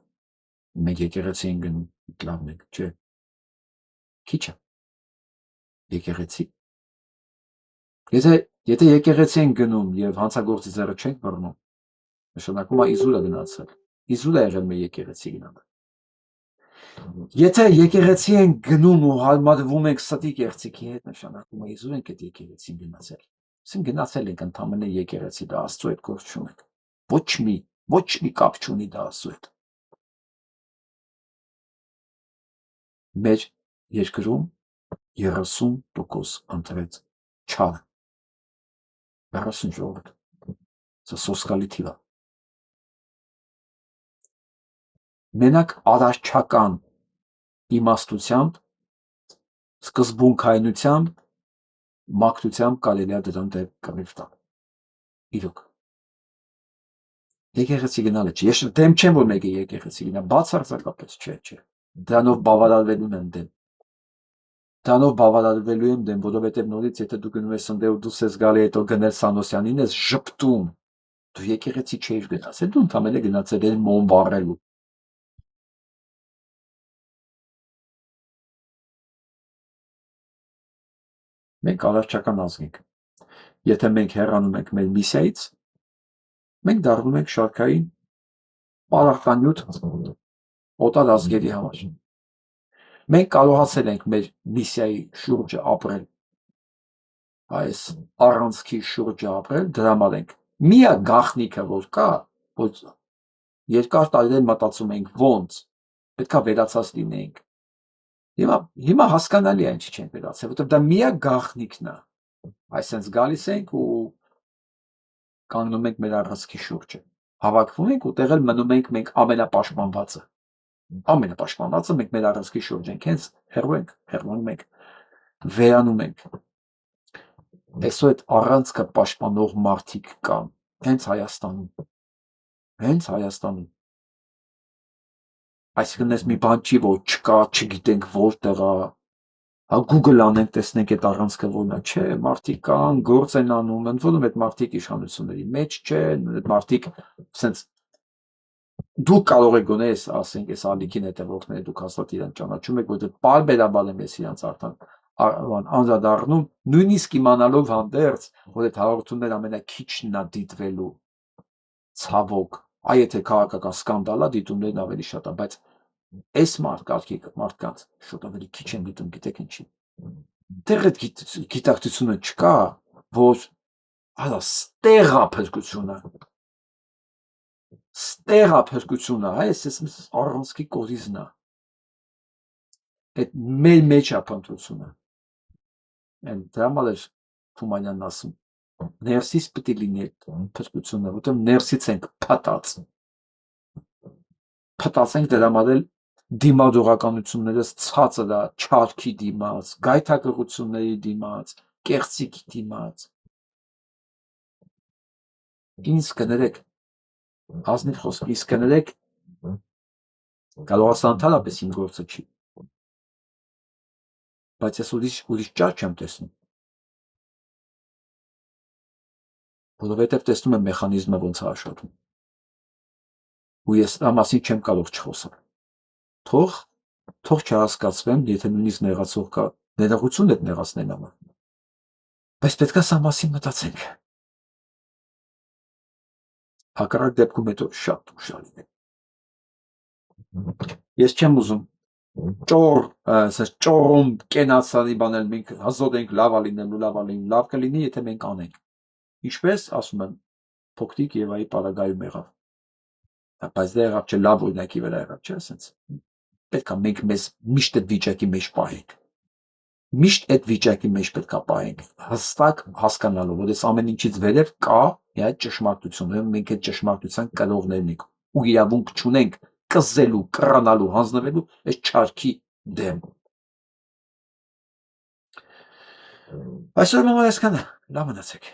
Մենք եկեղեցի ենք գնում, լավն ենք, չէ։ Քիչ է։ Եկեղեցի։ Եթե եկեղեցի են գնում եւ հանցագործի ձեռը չենք բռնում, նշանակում է իզուր է գնացել։ Իզուր է եղել մեր եկեղեցի գնալը։ Եթե եկեղեցի են գնում ու համադրվում ենք ստի կեղծիքի հետ, նշանակում է իզուր ենք այդ եկեղեցին գնացել։ Ասենք գնացել ենք ընդամենը եկեղեցի, դա Աստծո հետ գործ չունենք։ Ոչ մի կապ չունի դա Աստծո հետ։ Մեր երկրում 30% ընտրեց չարը։ 30%։ Սա սոսկալի թիվ է։ Մենակ արարչական իմաստությամբ, սկզբունքայնությամբ, մաքրությամբ կարելի է դրան կռիվ տալ։ Իրոք։ Եկեղեցի գնալը չի։ Ես դեմ չեմ, որ մեկը եկեղեցի գնա, բացարձակապես չէ։ Դրանով բավարարվելուն եմ դեմ։ Դրանով բավարարվելու եմ դեմ, որովհետև նորից եթե դու գնում ես ընդե ու դուրս ես գալի հետո գնել Սանոսյանին ես ժպտում։ Դու եկեղեցի չէիր գնացել, դու ընդամենը գնացել ես մոմ վառելու։ Մենք արարչական ազգ ենք։ Եթե մենք հեռանում ենք մեր միսիայից, մենք դառնում ենք շարքային պարարտանյութ օտար ազգերի համար։ Մենք կարողացել ենք մեր միսիայի շուրջը ապրել, այս առանցքի շուրջը ապրել, դրա համար ենք։ Միակ գաղտնիքը, որ կա, որ երկար տարիներ մտածում ենք ոնց, պետքա վերացած լինենք։ Հիմա հասկանալի է ինչի չենք վերացել, որտեղ դա միակ գաղտնիքն է։ Այսինքն գալիս ենք ու կանգնում ենք մեր առանցքի շուրջը։ Հավաքվում ենք ու տեղել մնում ենք մենք ամենապաշտպանվածը։ Ամենապաշտպանվածը մենք մեր առանցքի շուրջ ենք, հենց հեռանում ենք, վերանում ենք։ Այսօր այդ առանցքը պաշտպանող մարդիկ կան հենց Հայաստանում։ Այսինքն ես մի բան չի, որ չկա, չգիտենք որտեղ է, Google անենք, տեսնենք այդ առանցքը որն է, չէ, մարդիկ կան, գործ են անում, ընդ որում այդ մարդիկ իշխանությունների մեջ չեն, այդ մարդիկ սենց դուք կարող եք գոնե ասենք այս ալիքին հետևողները դուք հաստատ իրեն ճանաչում եք, որտեղ պարբերաբար եմ ես իրանց անդրադառնում, նույնիսկ իմանալով հանդերձ, որ այդ հաղորդումները ամենաքիչն է դիտվելու, ցավոք, այ եթե քաղաքական սկանդալ է, դիտումներն ավելի շատ է, բայց այս մարդկանց շուտ ավելի քիչ են դիտում, գիտեք ինչի։ Դեռ այդ գիտակցությունը չկա, որ ստեղափրկությունը, այս առանցքի կորիզն է։ Այդ մեր մեջ է փնտրությունը։ Դրա համար էր Թումանյանն ասում, ներսից պետք է լինի փրկությունը, որտեղ ներսից ենք փտած։ Փտածենք դրա համար էլ դիմադրողականություններս ցածր է, չարքի դիմաց, գայթակղությունների դիմաց, կեղծիքի դիմաց։ Ինձ կներեք, ազնիվ խոսք, ինձ կներեք, կարող ասա ընդհանրապես իմ գործը չի, բայց ես ուրիշ ճար չեմ տեսնում, որովհետև տեսնում եմ մեխանիզմը ոնց է աշխատում, ու ես դա մասին չեմ կարող չխոսալ, թող չհասկացվեմ, եթե նույնիսկ նեղացող կա, ներողություն այդ նեղացնեն համար, բայց պետք է սա մասին մտածենք, հակառակ դեպքում հետո շատ ուշալի է։ Ես չեմ ուզում ճոռում կենացանի բանել, մենք հզոր ենք, լավ է լինելու, լավ կլինի, եթե մենք անենք։ Ինչպես, ասում եմ, փոքրիկ Եվայի պարագայում եղավ, բայց դա եղավ չէ, լավ օրինակի վրա եղավ, չէ, ասենց, պետք է մենք մեզ միշտ այդ վիճակի մեջ պահենք, միշտ այդ վիճակի մեջ պետք է պահենք, հստակ հասկանալով, որ այս ամեն ինչից վերև կա այդ ճշմարտությունը, մենք այդ ճշմարտության կրողներն ենք ու իրավունք չունենք կզելու, կռանալու, հանձնվելու այս չարքի դեմ։ Այսօր մամա այսքանը, լավ մնացեք։